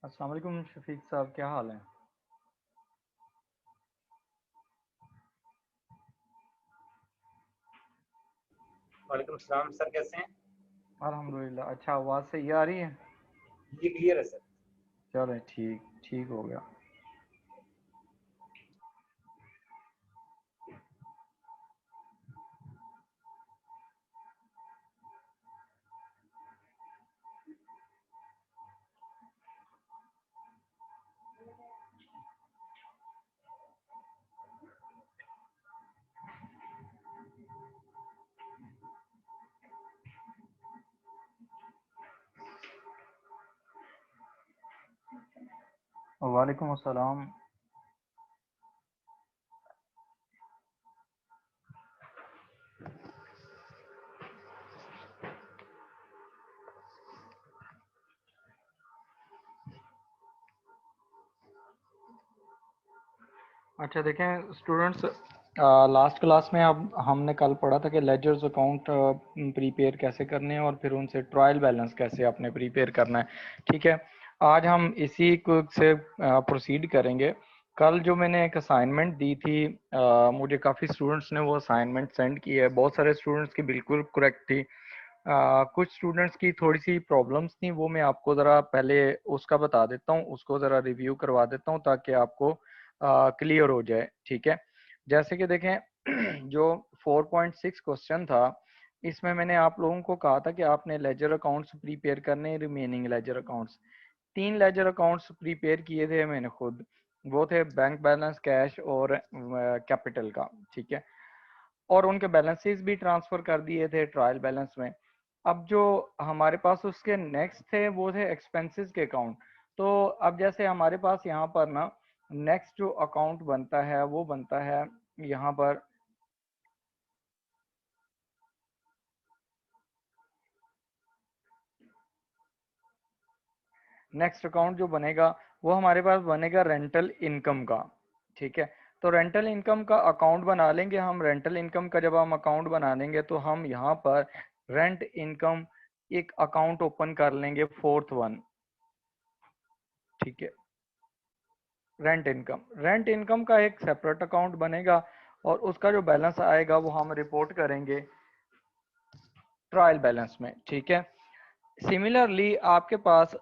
अस्सलाम वालेकुम शफीक साहब, क्या हाल है? वालेकुम सलाम सर, कैसे हैं? अल्हम्दुलिल्लाह। अच्छा, आवाज़ सही आ रही है? ये क्लियर है सर। चलो ठीक ठीक हो गया। वालेकुम अस्सलाम। अच्छा देखें स्टूडेंट्स, लास्ट क्लास में अब हमने कल पढ़ा था कि लेजर्स अकाउंट प्रीपेयर कैसे करने हैं और फिर उनसे ट्रायल बैलेंस कैसे आपने प्रीपेयर करना है। ठीक है, आज हम इसी को से प्रोसीड करेंगे। कल जो मैंने एक असाइनमेंट दी थी, मुझे काफ़ी स्टूडेंट्स ने वो असाइनमेंट सेंड की है। बहुत सारे स्टूडेंट्स की बिल्कुल करेक्ट थी। कुछ स्टूडेंट्स की थोड़ी सी प्रॉब्लम्स थी, वो मैं आपको ज़रा पहले उसका बता देता हूँ, उसको ज़रा रिव्यू करवा देता हूँ ताकि आपको क्लियर हो जाए। ठीक है, जैसे कि देखें जो 4.6 क्वेश्चन था, इसमें मैंने आप लोगों को कहा था कि आपने लेजर अकाउंट्स प्रिपेयर करने, remaining ledger accounts. 3 ledger accounts prepare किए थे मैंने खुद। वो थे बैंक बैलेंस, कैश और कैपिटल का। ठीक है, और उनके बैलेंसेस भी ट्रांसफर कर दिए थे ट्रायल बैलेंस में। अब जो हमारे पास उसके नेक्स्ट थे वो थे एक्सपेंसेस के अकाउंट। तो अब जैसे हमारे पास यहाँ पर ना नेक्स्ट जो अकाउंट बनता है वो बनता है यहाँ पर। नेक्स्ट अकाउंट जो बनेगा वो हमारे पास बनेगा रेंटल इनकम का। ठीक है, तो रेंटल इनकम का अकाउंट बना लेंगे हम। रेंटल इनकम का जब हम अकाउंट बना लेंगे तो हम यहाँ पर रेंट इनकम एक अकाउंट ओपन कर लेंगे, फोर्थ वन। ठीक है, रेंट इनकम का एक सेपरेट अकाउंट बनेगा और उसका जो बैलेंस आएगा वो हम रिपोर्ट करेंगे ट्रायल बैलेंस में। ठीक है, सिमिलरली आपके पास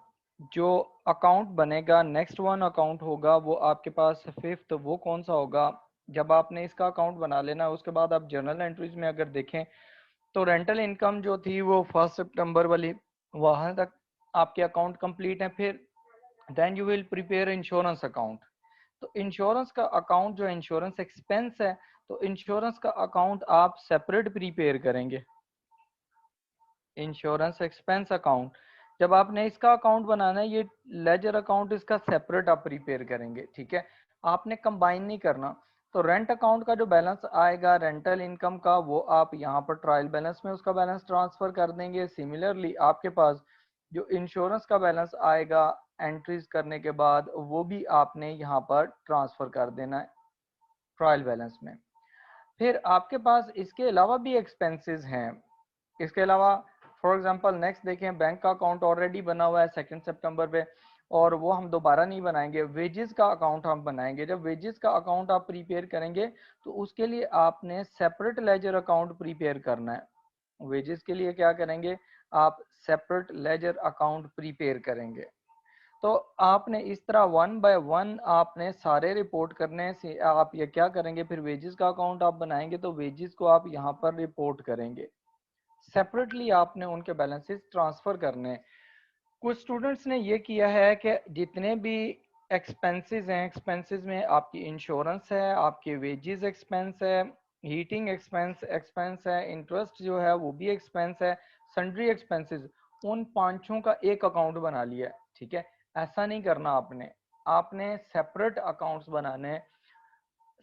जो अकाउंट बनेगा, नेक्स्ट वन अकाउंट होगा वो आपके पास फिफ्थ, वो कौन सा होगा? जब आपने इसका अकाउंट बना लेना उसके बाद आप जर्नल एंट्रीज में अगर देखें तो रेंटल इनकम जो थी वो 1 सितंबर वाली, वहां तक आपके अकाउंट कंप्लीट है। फिर then you will prepare insurance account. तो इंश्योरेंस का अकाउंट जो इंश्योरेंस एक्सपेंस है, तो इंश्योरेंस का अकाउंट आप सेपरेट प्रिपेयर करेंगे। इंश्योरेंस एक्सपेंस अकाउंट जब आपने इसका अकाउंट बनाना है, ये लेजर अकाउंट इसका सेपरेट आप प्रिपेयर करेंगे। ठीक है, आपने कंबाइन नहीं करना। तो रेंट अकाउंट का जो बैलेंस आएगा रेंटल इनकम का, वो आप यहाँ पर ट्रायल बैलेंस में उसका बैलेंस ट्रांसफर कर देंगे। सिमिलरली आपके पास जो इंश्योरेंस का बैलेंस आएगा एंट्रीज करने के बाद, वो भी आपने यहाँ पर ट्रांसफर कर देना है ट्रायल बैलेंस में। फिर आपके पास इसके अलावा भी एक्सपेंसेस हैं। इसके अलावा फॉर एग्जांपल नेक्स्ट देखें, बैंक का अकाउंट ऑलरेडी बना हुआ है 2 सितंबर पे, और वो हम दोबारा नहीं बनाएंगे। वेजेस का अकाउंट हम बनाएंगे। जब वेजेस का अकाउंट आप प्रिपेयर करेंगे तो उसके लिए आपने सेपरेट लेजर अकाउंट प्रिपेयर करना है। वेजेस के लिए क्या करेंगे, आप सेपरेट लेजर अकाउंट प्रिपेयर करेंगे। तो आपने इस तरह वन बाय वन आपने सारे रिपोर्ट करने से आप ये क्या करेंगे, फिर वेजेस का अकाउंट आप बनाएंगे तो वेजेस को आप यहाँ पर रिपोर्ट करेंगे। सेपरेटली आपने उनके बैलेंसेस ट्रांसफर करने हैं। कुछ स्टूडेंट्स ने ये किया है कि जितने भी एक्सपेंसेस हैं, एक्सपेंसेस में आपकी इंश्योरेंस है, आपके वेजेस एक्सपेंस है, हीटिंग एक्सपेंस एक्सपेंस है, इंटरेस्ट जो है वो भी एक्सपेंस है, सन्ड्री एक्सपेंसेस, उन पांचों का एक अकाउंट बना लिया है। ठीक है, ऐसा नहीं करना आपने। आपने सेपरेट अकाउंट्स बनाने हैं।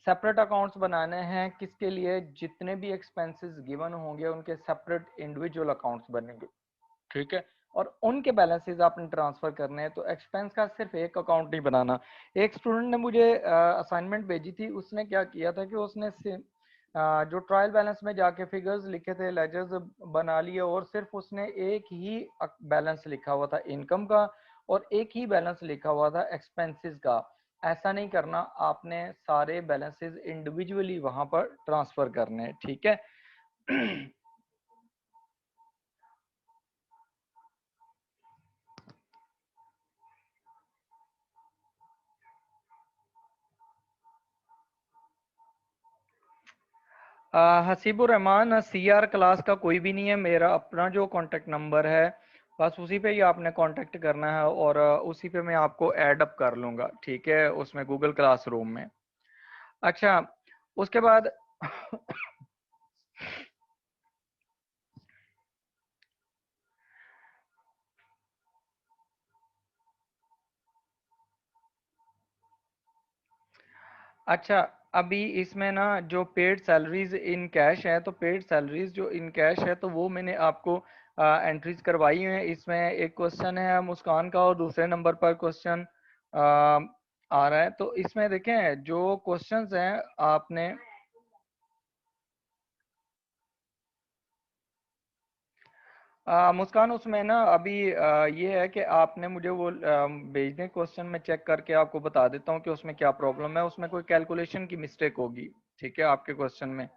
सेपरेट अकाउंट्स बनाने हैं किसके लिए? जितने भी एक्सपेंसेस गिवन होंगे उनके सेपरेट इंडिविजुअल अकाउंट्स बनेंगे। ठीक है, और उनके बैलेंसेस आपने ट्रांसफर करने हैं। तो एक्सपेंस का सिर्फ एक अकाउंट नहीं बनाना। एक स्टूडेंट ने मुझे असाइनमेंट भेजी थी, उसने क्या किया था कि उसने जो ट्रायल बैलेंस में जाके फिगर्स लिखे थे, लेजर्स बना लिए और सिर्फ उसने एक ही बैलेंस लिखा हुआ था इनकम का, और एक ही बैलेंस लिखा हुआ था एक्सपेंसेस का। ऐसा नहीं करना, आपने सारे बैलेंसेस इंडिविजुअली वहां पर ट्रांसफर करने हैं, ठीक है। हसीबुर रहमान सीआर क्लास का कोई भी नहीं है, मेरा अपना जो कांटेक्ट नंबर है बस उसी पे ही आपने कांटेक्ट करना है और उसी पे मैं आपको ऐड अप कर लूंगा, ठीक है, उसमें गूगल क्लासरूम में। अच्छा, उसके बाद अच्छा, अभी इसमें ना जो पेड सैलरीज इन कैश है, तो पेड सैलरीज जो इन कैश है तो वो मैंने आपको एंट्रीज करवाई हैं। इसमें एक क्वेश्चन है मुस्कान का और दूसरे नंबर पर क्वेश्चन आ रहा है। तो इसमें देखें जो क्वेश्चंस हैं आपने मुस्कान, उसमें ना अभी ये है कि आपने मुझे वो भेज दें क्वेश्चन, मैं चेक करके आपको बता देता हूँ कि उसमें क्या प्रॉब्लम है। उसमें कोई कैलकुलेशन की मिस्टेक होगी, ठीक है, आपके क्वेश्चन में।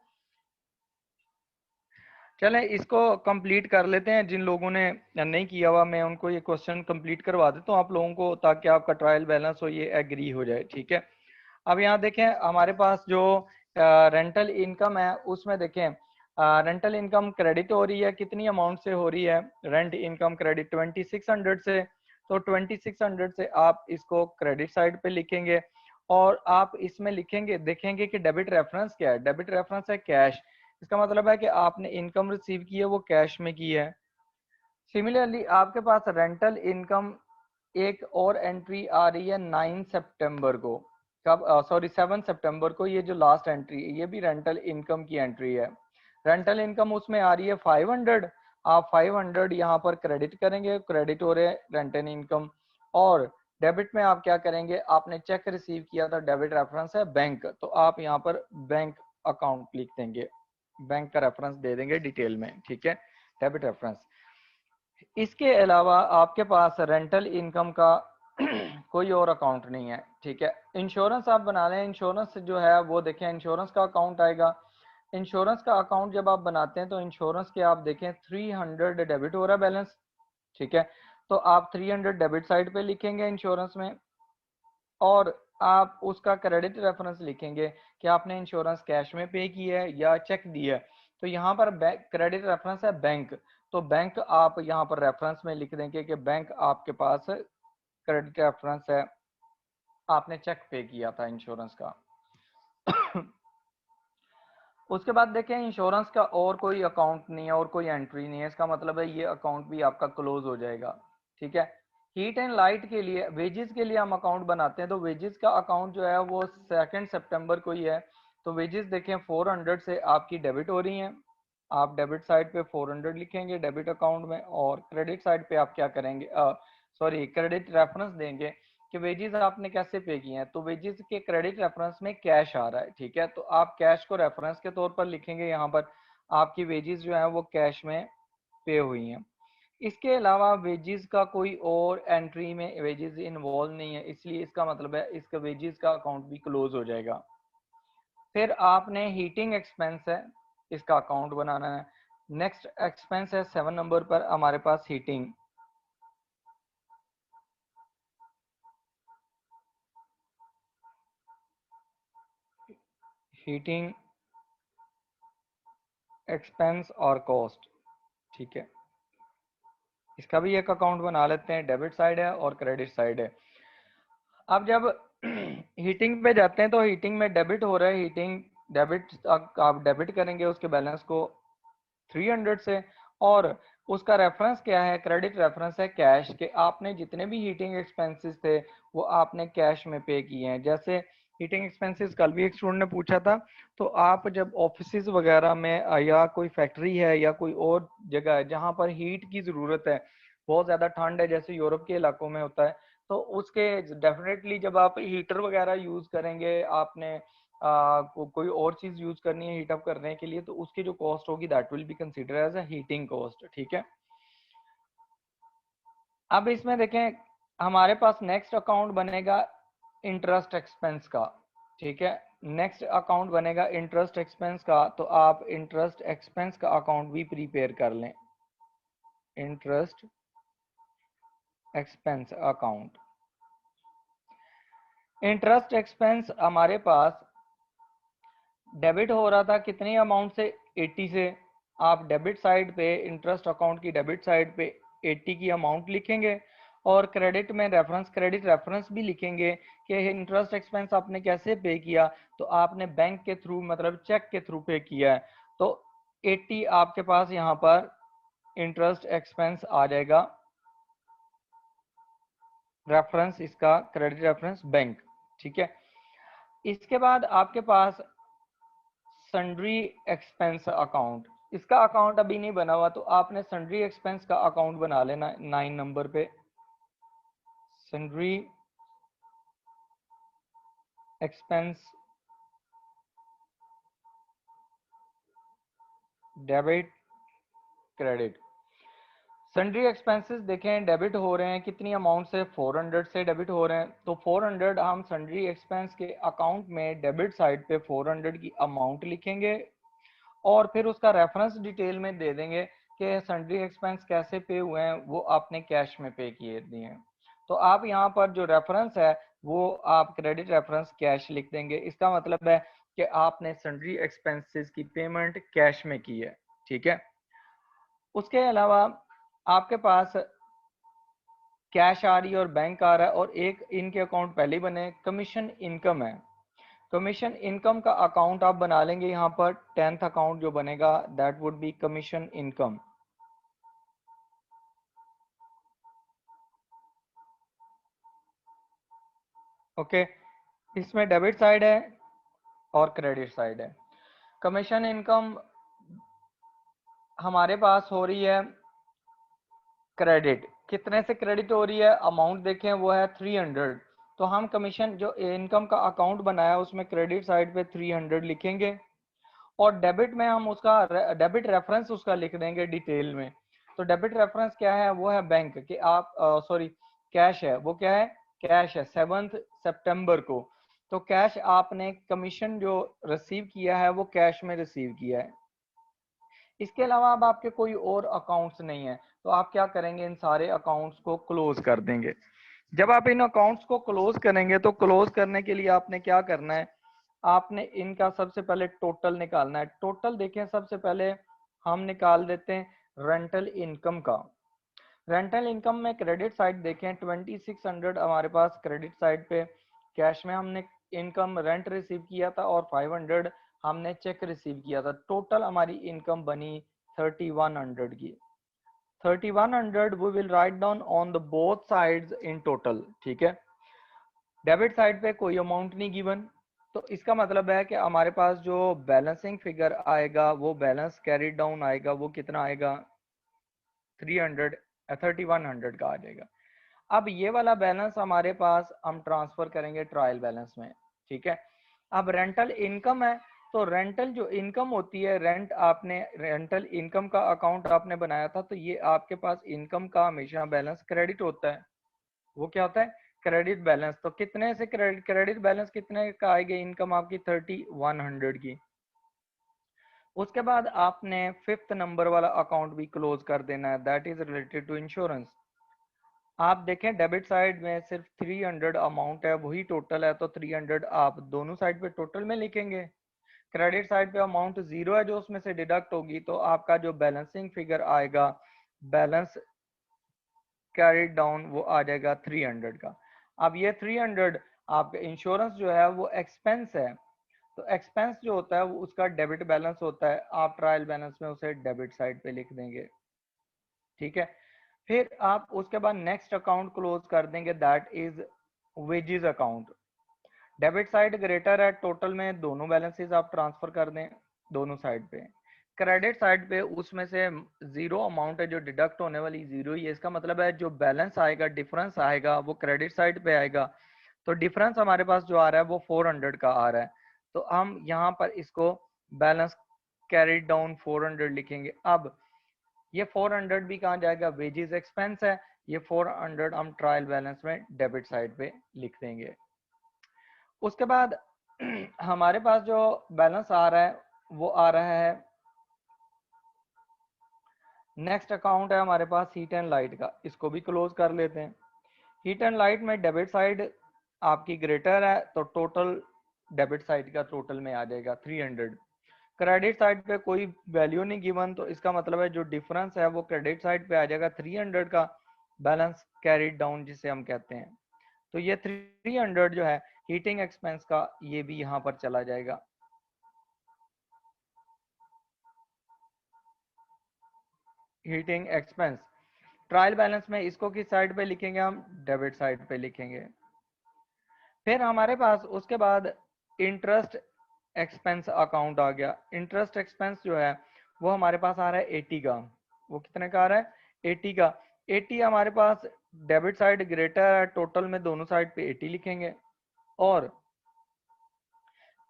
चलें इसको कंप्लीट कर लेते हैं, जिन लोगों ने नहीं किया हुआ मैं उनको ये क्वेश्चन कंप्लीट करवा देता हूँ आप लोगों को, ताकि आपका ट्रायल बैलेंस हो ये एग्री हो जाए, ठीक है। अब यहाँ देखें हमारे पास जो रेंटल इनकम है उसमें देखें रेंटल इनकम क्रेडिट हो रही है, कितनी अमाउंट से हो रही है, रेंट इनकम क्रेडिट 2600 से। तो 2600 से आप इसको क्रेडिट साइड पे लिखेंगे और आप इसमें लिखेंगे, देखेंगे कि डेबिट रेफरेंस क्या है। डेबिट रेफरेंस है कैश, इसका मतलब है कि आपने इनकम रिसीव की है वो कैश में की है। सिमिलरली आपके पास रेंटल इनकम एक और एंट्री आ रही है 9 सितंबर को, कब, सॉरी 7 सितंबर को, ये जो लास्ट एंट्री है ये भी रेंटल इनकम की एंट्री है। रेंटल इनकम उसमें आ रही है 500, आप 500 यहाँ पर क्रेडिट करेंगे, क्रेडिट हो रहे हैं रेंटल इनकम। और डेबिट में आप क्या करेंगे, आपने चेक रिसीव किया था, डेबिट रेफरेंस है बैंक, तो आप यहाँ पर बैंक अकाउंट लिख देंगे, बैंक का रेफरेंस दे देंगे डिटेल में, ठीक है, डेबिट रेफरेंस। इसके अलावा आपके पास रेंटल इनकम का कोई और अकाउंट नहीं है, ठीक है। इंश्योरेंस आप बना लें, इंश्योरेंस जो है वो देखें, इंश्योरेंस का अकाउंट आएगा। इंश्योरेंस का अकाउंट जब आप बनाते हैं तो इंश्योरेंस के आप देखें 300 डेबिट हो रहा है बैलेंस, ठीक है। तो आप 300 डेबिट साइड पे लिखेंगे इंश्योरेंस में, और आप उसका क्रेडिट रेफरेंस लिखेंगे कि आपने इंश्योरेंस कैश में पे किया है या चेक दिया है। तो यहाँ पर क्रेडिट रेफरेंस है बैंक, तो बैंक आप यहाँ पर रेफरेंस में लिख देंगे कि बैंक आपके पास क्रेडिट रेफरेंस है, आपने चेक पे किया था इंश्योरेंस का। उसके बाद देखें इंश्योरेंस का और कोई अकाउंट नहीं है और कोई एंट्री नहीं है, इसका मतलब है ये अकाउंट भी आपका क्लोज हो जाएगा, ठीक है। हीट एंड लाइट के लिए, वेजेस के लिए हम अकाउंट बनाते हैं, तो वेजेस का अकाउंट जो है वो 2 सितंबर को ही है। तो वेजेस देखें 400 से आपकी डेबिट हो रही हैं, आप डेबिट साइड पे 400 लिखेंगे डेबिट अकाउंट में, और क्रेडिट साइड पे आप क्या करेंगे, सॉरी क्रेडिट रेफरेंस देंगे कि वेजेस आपने कैसे पे किए हैं। तो वेजेस के क्रेडिट रेफरेंस में कैश आ रहा है, ठीक है, तो आप कैश को रेफरेंस के तौर पर लिखेंगे, यहाँ पर आपकी वेजेस जो है वो कैश में पे हुई हैं। इसके अलावा वेजेस का कोई और एंट्री में वेजेस इन्वॉल्व नहीं है, इसलिए इसका मतलब है इसका वेजेस का अकाउंट भी क्लोज हो जाएगा। फिर आपने हीटिंग एक्सपेंस है, इसका अकाउंट बनाना है। नेक्स्ट एक्सपेंस है 7 नंबर पर हमारे पास हीटिंग। हीटिंग एक्सपेंस और कॉस्ट, ठीक है, इसका भी एक अकाउंट बना लेते हैं, डेबिट साइड है और क्रेडिट साइड है। अब जब हीटिंग पे जाते हैं तो हीटिंग में डेबिट हो रहा है, हीटिंग डेबिट आप डेबिट करेंगे उसके बैलेंस को 300 से, और उसका रेफरेंस क्या है, क्रेडिट रेफरेंस है कैश, के आपने जितने भी हीटिंग एक्सपेंसेस थे वो आपने कैश में पे किए हैं। जैसे हीटिंग एक्सपेंसेस कल भी एक स्टूडेंट ने पूछा था, तो आप जब ऑफिस वगैरह में या कोई फैक्ट्री है या कोई और जगह है जहाँ पर हीट की ज़रूरत है, बहुत ज़्यादा ठंड है जैसे यूरोप के इलाकों में होता है, तो उसके डेफिनेटली जब आप हीटर वगैरह यूज़ करेंगे, आपने कोई और चीज यूज करनी है हीट अप करने के लिए, तो उसकी जो कॉस्ट होगी that will be consider as a heating cost, ठीक है। अब इसमें देखें हमारे पास नेक्स्ट अकाउंट बनेगा इंटरेस्ट एक्सपेंस का, ठीक है। नेक्स्ट अकाउंट बनेगा इंटरेस्ट एक्सपेंस का, तो आप इंटरेस्ट एक्सपेंस का अकाउंट भी प्रिपेयर कर लें। Interest expense account, interest expense हमारे पास डेबिट हो रहा था कितनी अमाउंट से, 80 से। आप डेबिट साइड पे इंटरेस्ट अकाउंट की डेबिट साइड पे 80 की अमाउंट लिखेंगे और क्रेडिट में रेफरेंस, क्रेडिट रेफरेंस भी लिखेंगे कि इंटरेस्ट एक्सपेंस आपने कैसे पे किया, तो आपने बैंक के थ्रू मतलब चेक के थ्रू पे किया है, तो 80 आपके पास यहाँ पर इंटरेस्ट एक्सपेंस आ जाएगा, रेफरेंस इसका क्रेडिट रेफरेंस बैंक, ठीक है। इसके बाद आपके पास सन्ड्री एक्सपेंस अकाउंट, इसका अकाउंट अभी नहीं बना हुआ, तो आपने सन्ड्री एक्सपेंस का अकाउंट बना लेना 9 नंबर पे। Sundry expense debit credit, sundry expenses देखें डेबिट हो रहे हैं कितनी अमाउंट से, 400 से डेबिट हो रहे हैं, तो 400 हम सन्ड्री एक्सपेंस के अकाउंट में डेबिट साइड पे 400 की अमाउंट लिखेंगे और फिर उसका रेफरेंस डिटेल में दे देंगे कि सन्ड्री एक्सपेंस कैसे पे हुए हैं, वो आपने कैश में पे किए दिए हैं। तो आप यहाँ पर जो रेफरेंस है वो आप क्रेडिट रेफरेंस कैश लिख देंगे। इसका मतलब है कि आपने सन्ड्री एक्सपेंसेस की पेमेंट कैश में की है, ठीक है। उसके अलावा आपके पास कैश आ रही है और बैंक आ रहा है, और एक इनके अकाउंट पहले ही बने, कमीशन इनकम है। कमीशन इनकम का अकाउंट आप बना लेंगे यहाँ पर, 10th अकाउंट जो बनेगा that would be commission income, okay. इसमें डेबिट साइड है और क्रेडिट साइड है। कमीशन इनकम हमारे पास हो रही है क्रेडिट, कितने से क्रेडिट हो रही है, अमाउंट देखें वो है 300, तो हम कमीशन जो इनकम का अकाउंट बनाया उसमें क्रेडिट साइड पे 300 लिखेंगे और डेबिट में हम उसका डेबिट रेफरेंस उसका लिख देंगे डिटेल में। तो डेबिट रेफरेंस क्या है, वो है बैंक कि आप सॉरी कैश है, वो क्या है, कैश है 7 सितंबर को, तो कैश आपने कमीशन जो रिसीव किया है वो कैश में रिसीव किया है। इसके अलावा अब आपके कोई और अकाउंट्स नहीं है, तो आप क्या करेंगे, इन सारे अकाउंट्स को क्लोज कर देंगे। जब आप इन अकाउंट्स को क्लोज करेंगे तो क्लोज करने के लिए आपने क्या करना है, आपने इनका सबसे पहले टोटल निकालना है। टोटल देखें सबसे पहले हम निकाल देते हैं रेंटल इनकम का। रेंटल इनकम में क्रेडिट साइड देखें 2600 हमारे पास क्रेडिट साइड पे कैश में हमने इनकम रेंट रिसीव किया था और 500 हमने चेक रिसीव किया था। टोटल हमारी इनकम बनी 3100 की। 3100 we will write down on the both sides in total, ठीक है। डेबिट साइड पे कोई अमाउंट नहीं गिवन, तो इसका मतलब है कि हमारे पास जो बैलेंसिंग फिगर आएगा वो बैलेंस कैरिड डाउन आएगा, वो कितना आएगा 300 3100 का आ जाएगा। अब ये वाला बैलेंस हमारे पास हम ट्रांसफर करेंगे ट्रायल बैलेंस में, ठीक है। अब रेंटल इनकम है, तो रेंटल जो इनकम होती है, रेंट आपने रेंटल इनकम का अकाउंट आपने बनाया था, तो ये आपके पास इनकम का हमेशा बैलेंस क्रेडिट होता है, वो क्या होता है, क्रेडिट बैलेंस। तो कितने से क्रेडिट बैलेंस कितने का आएगी, इनकम आपकी 3100 की। उसके बाद आपने 5th नंबर वाला अकाउंट भी क्लोज कर देना है, that is related to insurance. आप देखें डेबिट साइड में सिर्फ 300 अमाउंट है, वही टोटल है, तो 300 आप दोनों साइड पे टोटल में लिखेंगे। क्रेडिट साइड पे अमाउंट 0 है जो उसमें से डिडक्ट होगी, तो आपका जो बैलेंसिंग फिगर आएगा बैलेंस कैरिड डाउन वो आ जाएगा 300 का। अब ये 300 आपका इंश्योरेंस जो है वो एक्सपेंस है, तो एक्सपेंस जो होता है वो उसका डेबिट बैलेंस होता है, आप ट्रायल बैलेंस में उसे डेबिट साइड पे लिख देंगे, ठीक है। फिर आप उसके बाद नेक्स्ट अकाउंट क्लोज कर देंगे, that is wages account. Debit side greater है, टोटल में दोनों बैलेंसेस आप ट्रांसफर कर दें दोनों साइड पे। क्रेडिट साइड पे उसमें से 0 अमाउंट है जो डिडक्ट होने वाली 0 ही है, इसका मतलब है जो बैलेंस आएगा डिफरेंस आएगा वो क्रेडिट साइड पे आएगा। तो डिफरेंस हमारे पास जो आ रहा है वो 400 का आ रहा है, तो हम यहाँ पर इसको बैलेंस कैरिड डाउन 400 लिखेंगे। अब ये 400 भी कहाँ जाएगा, वेजेस एक्सपेंस है, ये 400 हम ट्रायल बैलेंस में डेबिट साइड पे लिख देंगे। उसके बाद हमारे पास जो बैलेंस आ रहा है वो आ रहा है, नेक्स्ट अकाउंट है हमारे पास हीट एंड लाइट का, इसको भी क्लोज कर लेते हैं। हीट एंड लाइट में डेबिट साइड आपकी ग्रेटर है तो टोटल डेबिट साइड का टोटल में आ जाएगा 300। क्रेडिट साइड पे कोई वैल्यू नहीं गिवन, तो इसका मतलब है जो डिफरेंस है वो क्रेडिट साइड पे आ जाएगा 300 का बैलेंस कैरीड डाउन जिसे हम कहते हैं। तो ये 300 जो है हीटिंग एक्सपेंस का, ये भी यहाँ पर चला जाएगा। हीटिंग एक्सपेंस ट्रायल बैलेंस में इसको किस साइड पे लिखेंगे, हम डेबिट साइड पे लिखेंगे। फिर हमारे पास उसके बाद इंटरेस्ट एक्सपेंस अकाउंट आ गया। इंटरेस्ट एक्सपेंस जो है वो हमारे पास आ रहा है 80 का। वो कितने का आ रहा है, 80 का। 80 हमारे पास डेबिट साइड ग्रेटर है, टोटल में दोनों साइड पे 80 लिखेंगे, और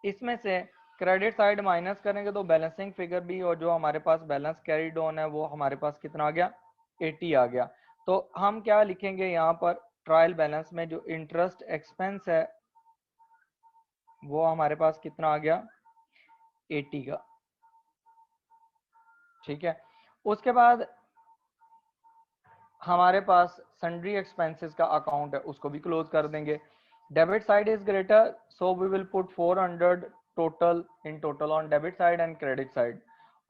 इसमें से क्रेडिट साइड माइनस करेंगे तो बैलेंसिंग फिगर भी, और जो हमारे पास बैलेंस कैरीड ऑन है वो हमारे पास कितना आ गया, 80 आ गया। तो हम क्या लिखेंगे यहाँ पर, ट्रायल बैलेंस में जो इंटरेस्ट एक्सपेंस है वो हमारे पास कितना आ गया, 80 का। ठीक है। उसके बाद हमारे पास सन्ड्री एक्सपेंसेस का अकाउंट है, उसको भी क्लोज कर देंगे। Debit side is greater so we will put 400 total in total on debit side and credit side,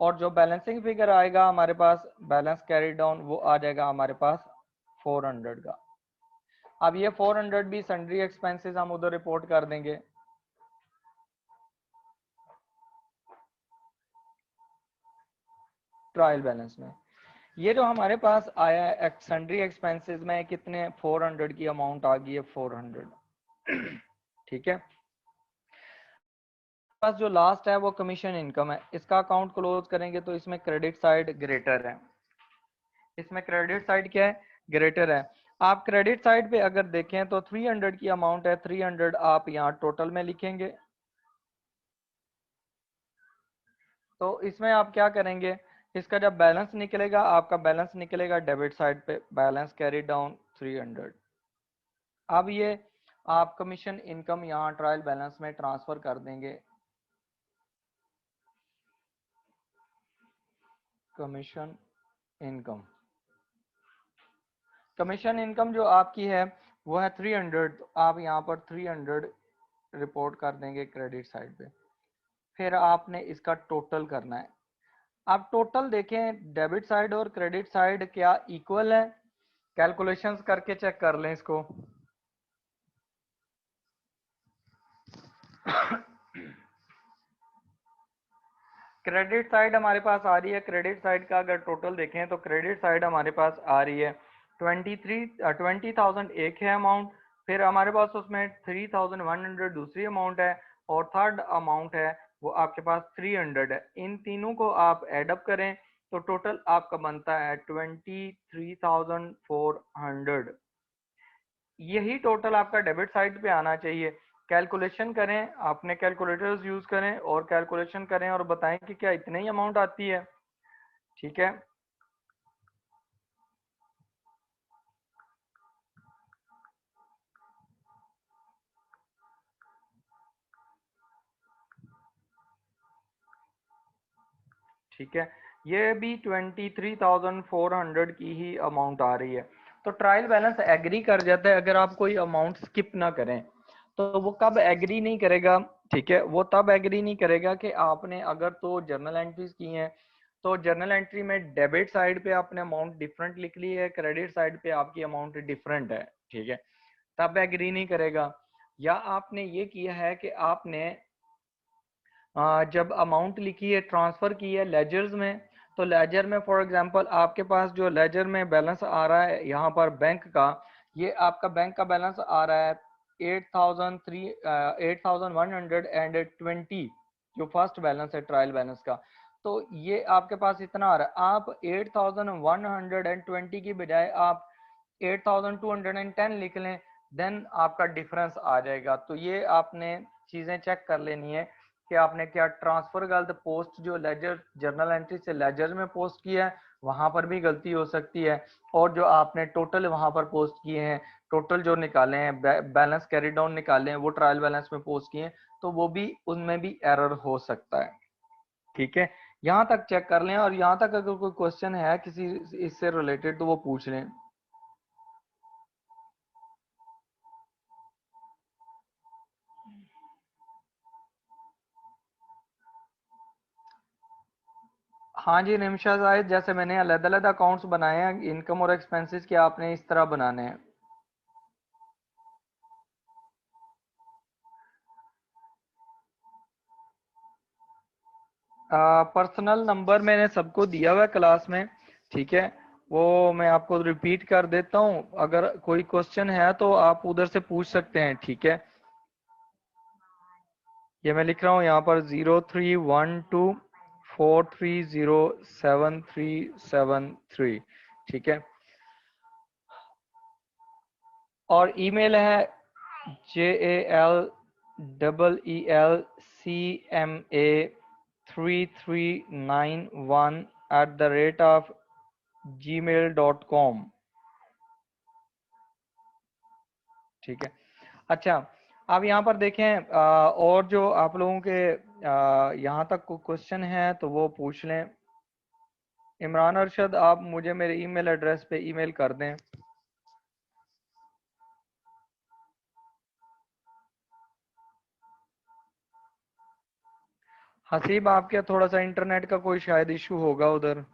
और जो बैलेंसिंग फिगर आएगा हमारे पास बैलेंस कैरी डाउन वो आ जाएगा हमारे पास 400 का। अब ये 400 भी सन्ड्री एक्सपेंसेस हम उधर रिपोर्ट कर देंगे। ट्रायल बैलेंस में ये जो हमारे पास आया है सन्ड्री एक्सपेंसेस में कितने, 400 की अमाउंट आ गई है, 400। ठीक है। पास जो लास्ट है वो कमीशन इनकम है, इसका अकाउंट क्लोज करेंगे तो इसमें क्रेडिट साइड ग्रेटर है। इसमें क्रेडिट साइड क्या है, ग्रेटर है। आप क्रेडिट साइड पे अगर देखें तो 300 की अमाउंट है, 300 आप यहाँ टोटल में लिखेंगे। तो इसमें आप क्या करेंगे, इसका जब बैलेंस निकलेगा, आपका बैलेंस निकलेगा डेबिट साइड पे, बैलेंस कैरी डाउन 300। अब ये आप कमीशन इनकम यहाँ ट्रायल बैलेंस में ट्रांसफर कर देंगे। कमीशन इनकम, कमीशन इनकम जो आपकी है वो है 300, तो आप यहाँ पर 300 रिपोर्ट कर देंगे क्रेडिट साइड पे। फिर आपने इसका टोटल करना है। आप टोटल देखें डेबिट साइड और क्रेडिट साइड क्या इक्वल है, कैलकुलेशंस करके चेक कर लें इसको। क्रेडिट साइड हमारे पास आ रही है, क्रेडिट साइड का अगर टोटल देखें तो क्रेडिट साइड हमारे पास आ रही है 20,000 एक है अमाउंट, फिर हमारे पास उसमें 3,100 दूसरी अमाउंट है, और थर्ड अमाउंट है वो आपके पास 300 है। इन तीनों को आप एडअप करें तो टोटल आपका बनता है 23,400। यही टोटल आपका डेबिट साइड पे आना चाहिए। कैलकुलेशन करें, आपने कैलकुलेटर्स यूज करें और कैलकुलेशन करें और बताएं कि क्या इतनी ही अमाउंट आती है। ठीक है। ठीक है, ये भी 23,400 की ही अमाउंट आ रही है। तो ट्रायल बैलेंस एग्री कर जाता है अगर आप कोई अमाउंट स्किप ना करें। तो वो कब एग्री नहीं करेगा, ठीक है, वो तब एग्री नहीं करेगा कि आपने अगर तो जर्नल एंट्रीज की हैं तो जर्नल एंट्री में डेबिट साइड पे आपने अमाउंट डिफरेंट लिख ली है, क्रेडिट साइड पे आपकी अमाउंट डिफरेंट है, ठीक है, तब एग्री नहीं करेगा। या आपने ये किया है कि आपने जब अमाउंट लिखी है ट्रांसफर की है लेजर्स में, तो लेजर में फॉर एग्जांपल आपके पास जो लेजर में बैलेंस आ रहा है यहाँ पर बैंक का, ये आपका बैंक का बैलेंस आ रहा है 8,120, जो फर्स्ट बैलेंस है ट्रायल बैलेंस का। तो ये आपके पास इतना आ रहा है, आप 8,120 की बजाय आप 8,210 लिख लें, देन आपका डिफरेंस आ जाएगा। तो ये आपने चीजें चेक कर लेनी है कि आपने क्या ट्रांसफर गलत पोस्ट जो लेजर जर्नल एंट्री से लेजर में पोस्ट किया है वहां पर भी गलती हो सकती है। और जो आपने टोटल वहां पर पोस्ट किए हैं, टोटल जो निकाले हैं, बैलेंस कैरी डाउन निकाले हैं, वो ट्रायल बैलेंस में पोस्ट किए हैं, तो वो भी उनमें भी एरर हो सकता है। ठीक है, यहाँ तक चेक कर लें, और यहाँ तक अगर कोई क्वेश्चन है किसी इससे रिलेटेड तो वो पूछ लें। हाँ जी निमिषा शायद, जैसे मैंने अलग अलग अकाउंट्स बनाए हैं इनकम और एक्सपेंसेस के, आपने इस तरह बनाने हैं। पर्सनल नंबर मैंने सबको दिया हुआ है क्लास में, ठीक है, वो मैं आपको रिपीट कर देता हूँ, अगर कोई क्वेश्चन है तो आप उधर से पूछ सकते हैं। ठीक है, ये मैं लिख रहा हूँ यहाँ पर 0312430737 ठीक है, और ईमेल है JALEELCMA3391@gmail.com। ठीक है, अच्छा, अब यहाँ पर देखें, और जो आप लोगों के यहाँ तक क्वेश्चन है तो वो पूछ लें। इमरान अरशद, आप मुझे मेरे ईमेल एड्रेस पे ईमेल कर दें। हसीब, आपके थोड़ा सा इंटरनेट का कोई शायद इशू होगा उधर।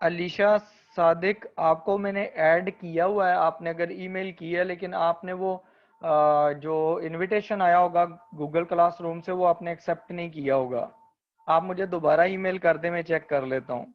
अलीशा सादिक, आपको मैंने ऐड किया हुआ है, आपने अगर ईमेल की है, लेकिन आपने वो जो इनविटेशन आया होगा गूगल क्लासरूम से, वो आपने एक्सेप्ट नहीं किया होगा। आप मुझे दोबारा ईमेल कर दें, मैं चेक कर लेता हूँ।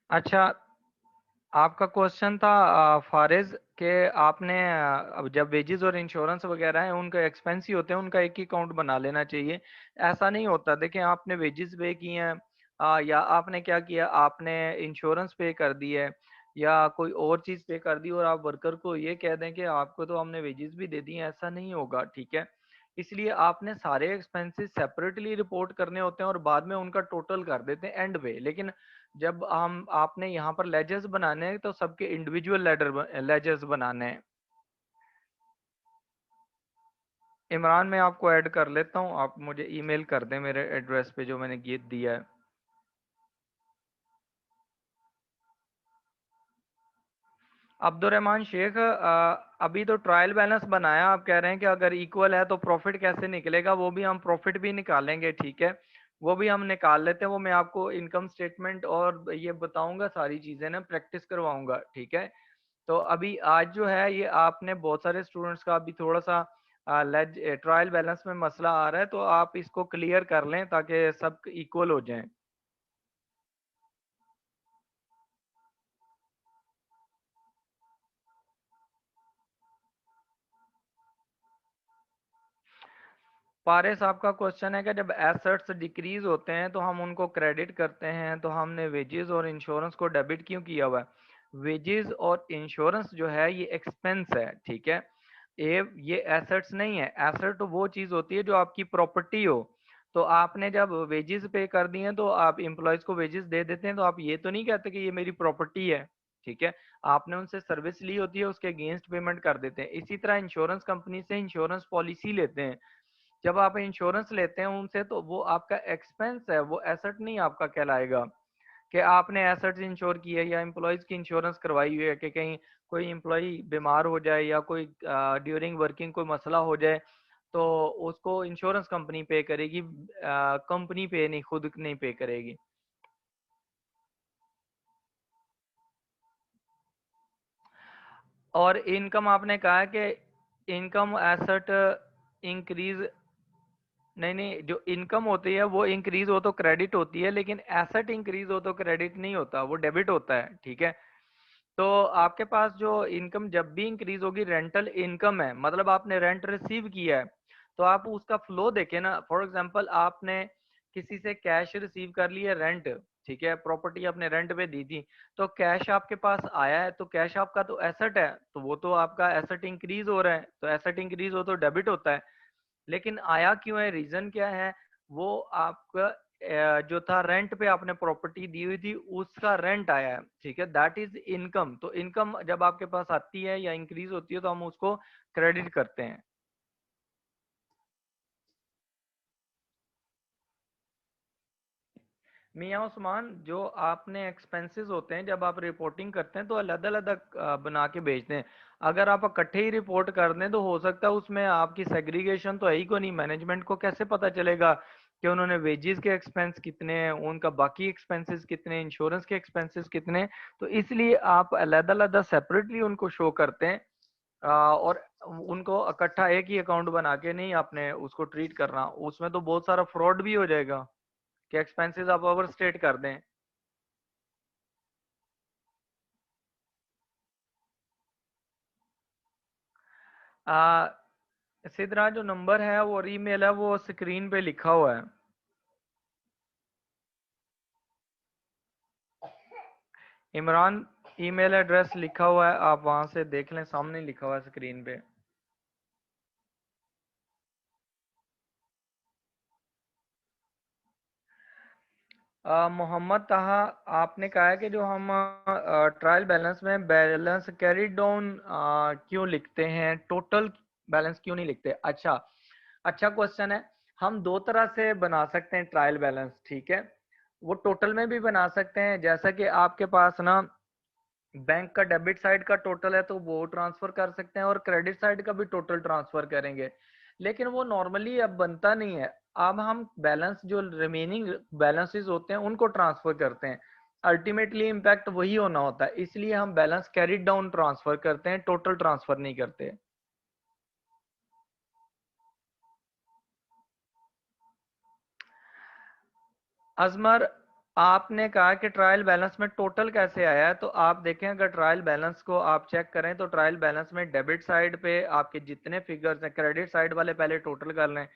अच्छा, आपका क्वेश्चन था फारिज के, आपने अब जब वेजेस और इंश्योरेंस वगैरह है उनका एक्सपेंस ही होते हैं, उनका एक ही अकाउंट बना लेना चाहिए। ऐसा नहीं होता, देखें, आपने वेजेस पे किए हैं, या आपने क्या किया, आपने इंश्योरेंस पे कर दी है, या कोई और चीज पे कर दी, और आप वर्कर को ये कह दें कि आपको तो हमने वेजेस भी दे दी हैं, ऐसा नहीं होगा। ठीक है, इसलिए आपने सारे एक्सपेंसेस सेपरेटली रिपोर्ट करने होते हैं और बाद में उनका टोटल कर देते हैं एंड पे। लेकिन जब हम आपने यहाँ पर लेजर्स बनाने हैं तो सबके इंडिविजुअल लेजर्स बनाने हैं। इमरान, मैं आपको ऐड कर लेता हूँ, आप मुझे ईमेल कर दें मेरे एड्रेस पे जो मैंने गीत दिया है। अब्दुलरहमान शेख, अभी तो ट्रायल बैलेंस बनाया, आप कह रहे हैं कि अगर इक्वल है तो प्रॉफिट कैसे निकलेगा, वो भी हम प्रॉफिट भी निकालेंगे। ठीक है, वो भी हम निकाल लेते हैं, वो मैं आपको इनकम स्टेटमेंट और ये बताऊंगा, सारी चीजें ना प्रैक्टिस करवाऊंगा। ठीक है, तो अभी आज जो है ये आपने बहुत सारे स्टूडेंट्स का अभी थोड़ा सा ट्रायल बैलेंस में मसला आ रहा है, तो आप इसको क्लियर कर लें ताकि सब इक्वल हो जाएं। पारिस, आपका क्वेश्चन है कि जब एसेट्स डिक्रीज होते हैं तो हम उनको क्रेडिट करते हैं, तो हमने वेजेस और इंश्योरेंस को डेबिट क्यों किया हुआ है? वेजेस और इंश्योरेंस जो है ये एक्सपेंस है। ठीक है, ये एसेट्स नहीं है। एसेट तो वो चीज होती है जो आपकी प्रॉपर्टी हो। तो आपने जब वेजेस पे कर दिए हैं तो आप एम्प्लॉयज को वेजेस दे देते हैं, तो आप ये तो नहीं कहते कि ये मेरी प्रॉपर्टी है। ठीक है, आपने उनसे सर्विस ली होती है, उसके अगेंस्ट पेमेंट कर देते हैं। इसी तरह इंश्योरेंस कंपनी से इंश्योरेंस पॉलिसी लेते हैं, जब आप इंश्योरेंस लेते हैं उनसे तो वो आपका एक्सपेंस है, वो एसेट नहीं आपका कहलाएगा कि आपने एसेट्स इंश्योर किए या एम्प्लॉयज की इंश्योरेंस करवाई हुई है कि कहीं कोई एम्प्लॉय बीमार हो जाए या कोई ड्यूरिंग वर्किंग कोई मसला हो जाए तो उसको इंश्योरेंस कंपनी पे करेगी, कंपनी पे नहीं, खुद नहीं पे करेगी। और इनकम आपने कहा कि इनकम एसेट इंक्रीज, नहीं नहीं, जो इनकम होती है वो इंक्रीज हो तो क्रेडिट होती है, लेकिन एसेट इंक्रीज हो तो क्रेडिट नहीं होता, वो डेबिट होता है, ठीक है। तो आपके पास जो इनकम जब भी इंक्रीज होगी, रेंटल इनकम है, मतलब आपने रेंट रिसीव किया है, तो आप उसका फ्लो देखें ना। फॉर एग्जांपल आपने किसी से कैश रिसीव कर लिया रेंट, ठीक है, प्रॉपर्टी आपने रेंट पे दी थी, तो कैश आपके पास आया है, तो कैश आपका तो एसेट है, तो वो तो आपका एसेट इंक्रीज हो रहा है, तो एसेट इंक्रीज हो तो डेबिट होता है। लेकिन आया क्यों है, रीजन क्या है, वो आपका जो था रेंट पे आपने प्रॉपर्टी दी हुई थी उसका रेंट आया है, ठीक है, दैट इज इनकम। तो इनकम जब आपके पास आती है या इंक्रीज होती है तो हम उसको क्रेडिट करते हैं। मियाँ उस्मान, जो आपने एक्सपेंसेस होते हैं जब आप रिपोर्टिंग करते हैं तो अलग अलग बना के भेजते हैं। अगर आप इकट्ठे ही रिपोर्ट कर दें तो हो सकता है उसमें आपकी सेग्रीगेशन तो है ही को नहीं, मैनेजमेंट को कैसे पता चलेगा कि उन्होंने वेजेस के एक्सपेंस कितने हैं, उनका बाकी एक्सपेंसेस कितने, इंश्योरेंस के एक्सपेंसेस कितने। तो इसलिए आप अलग अलग सेपरेटली उनको शो करते हैं, और उनको इकट्ठा एक ही अकाउंट बना के नहीं आपने उसको ट्रीट करना, उसमें तो बहुत सारा फ्रॉड भी हो जाएगा कि एक्सपेंसेस आप ओवर स्टेट कर दें। आ, सिद्रा, जो नंबर है वो, और ईमेल है वो स्क्रीन पे लिखा हुआ है। इमरान, ईमेल एड्रेस लिखा हुआ है, आप वहां से देख लें, सामने लिखा हुआ है स्क्रीन पे। मोहम्मद ताहा, आपने कहा है कि जो हम ट्रायल बैलेंस में बैलेंस कैरी डाउन क्यों लिखते हैं, टोटल बैलेंस क्यों नहीं लिखते। अच्छा, अच्छा क्वेश्चन है। हम दो तरह से बना सकते हैं ट्रायल बैलेंस, ठीक है। वो टोटल में भी बना सकते हैं, जैसा कि आपके पास ना बैंक का डेबिट साइड का टोटल है तो वो ट्रांसफर कर सकते हैं, और क्रेडिट साइड का भी टोटल ट्रांसफर करेंगे, लेकिन वो नॉर्मली अब बनता नहीं है। अब हम बैलेंस, जो रिमेनिंग बैलेंसेस होते हैं उनको ट्रांसफर करते हैं, अल्टीमेटली इम्पैक्ट वही होना होता है, इसलिए हम बैलेंस कैरिड डाउन ट्रांसफर करते हैं, टोटल ट्रांसफर नहीं करते। अजमर, आपने कहा कि ट्रायल बैलेंस में टोटल कैसे आया है, तो आप देखें, अगर ट्रायल बैलेंस को आप चेक करें तो ट्रायल बैलेंस में डेबिट साइड पे आपके जितने फिगर्स हैं, क्रेडिट साइड वाले पहले टोटल कर लें।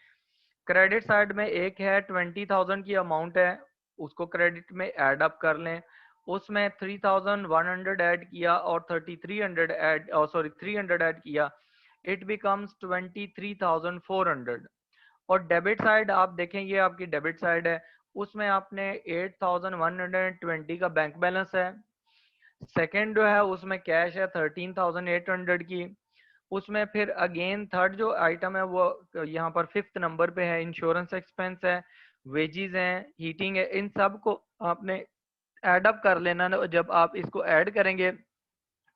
क्रेडिट साइड में एक है 20,000 की अमाउंट है, उसको क्रेडिट में ऐड अप कर लें। उसमें 3,100 ऐड किया और 3,300 ऐड, सॉरी 300 ऐड किया, इट बिकम्स 23,400। और डेबिट साइड आप देखें, ये आपकी डेबिट साइड है, उसमें आपने 8,120 का बैंक बैलेंस है। सेकंड जो है उसमें कैश है 13,800 की। उसमें फिर अगेन थर्ड जो आइटम है वो यहाँ पर फिफ्थ नंबर पे है, इंश्योरेंस एक्सपेंस है, वेजीज हैं, हीटिंग है, इन सब को आपने ऐड अप कर लेना ना। जब आप इसको ऐड करेंगे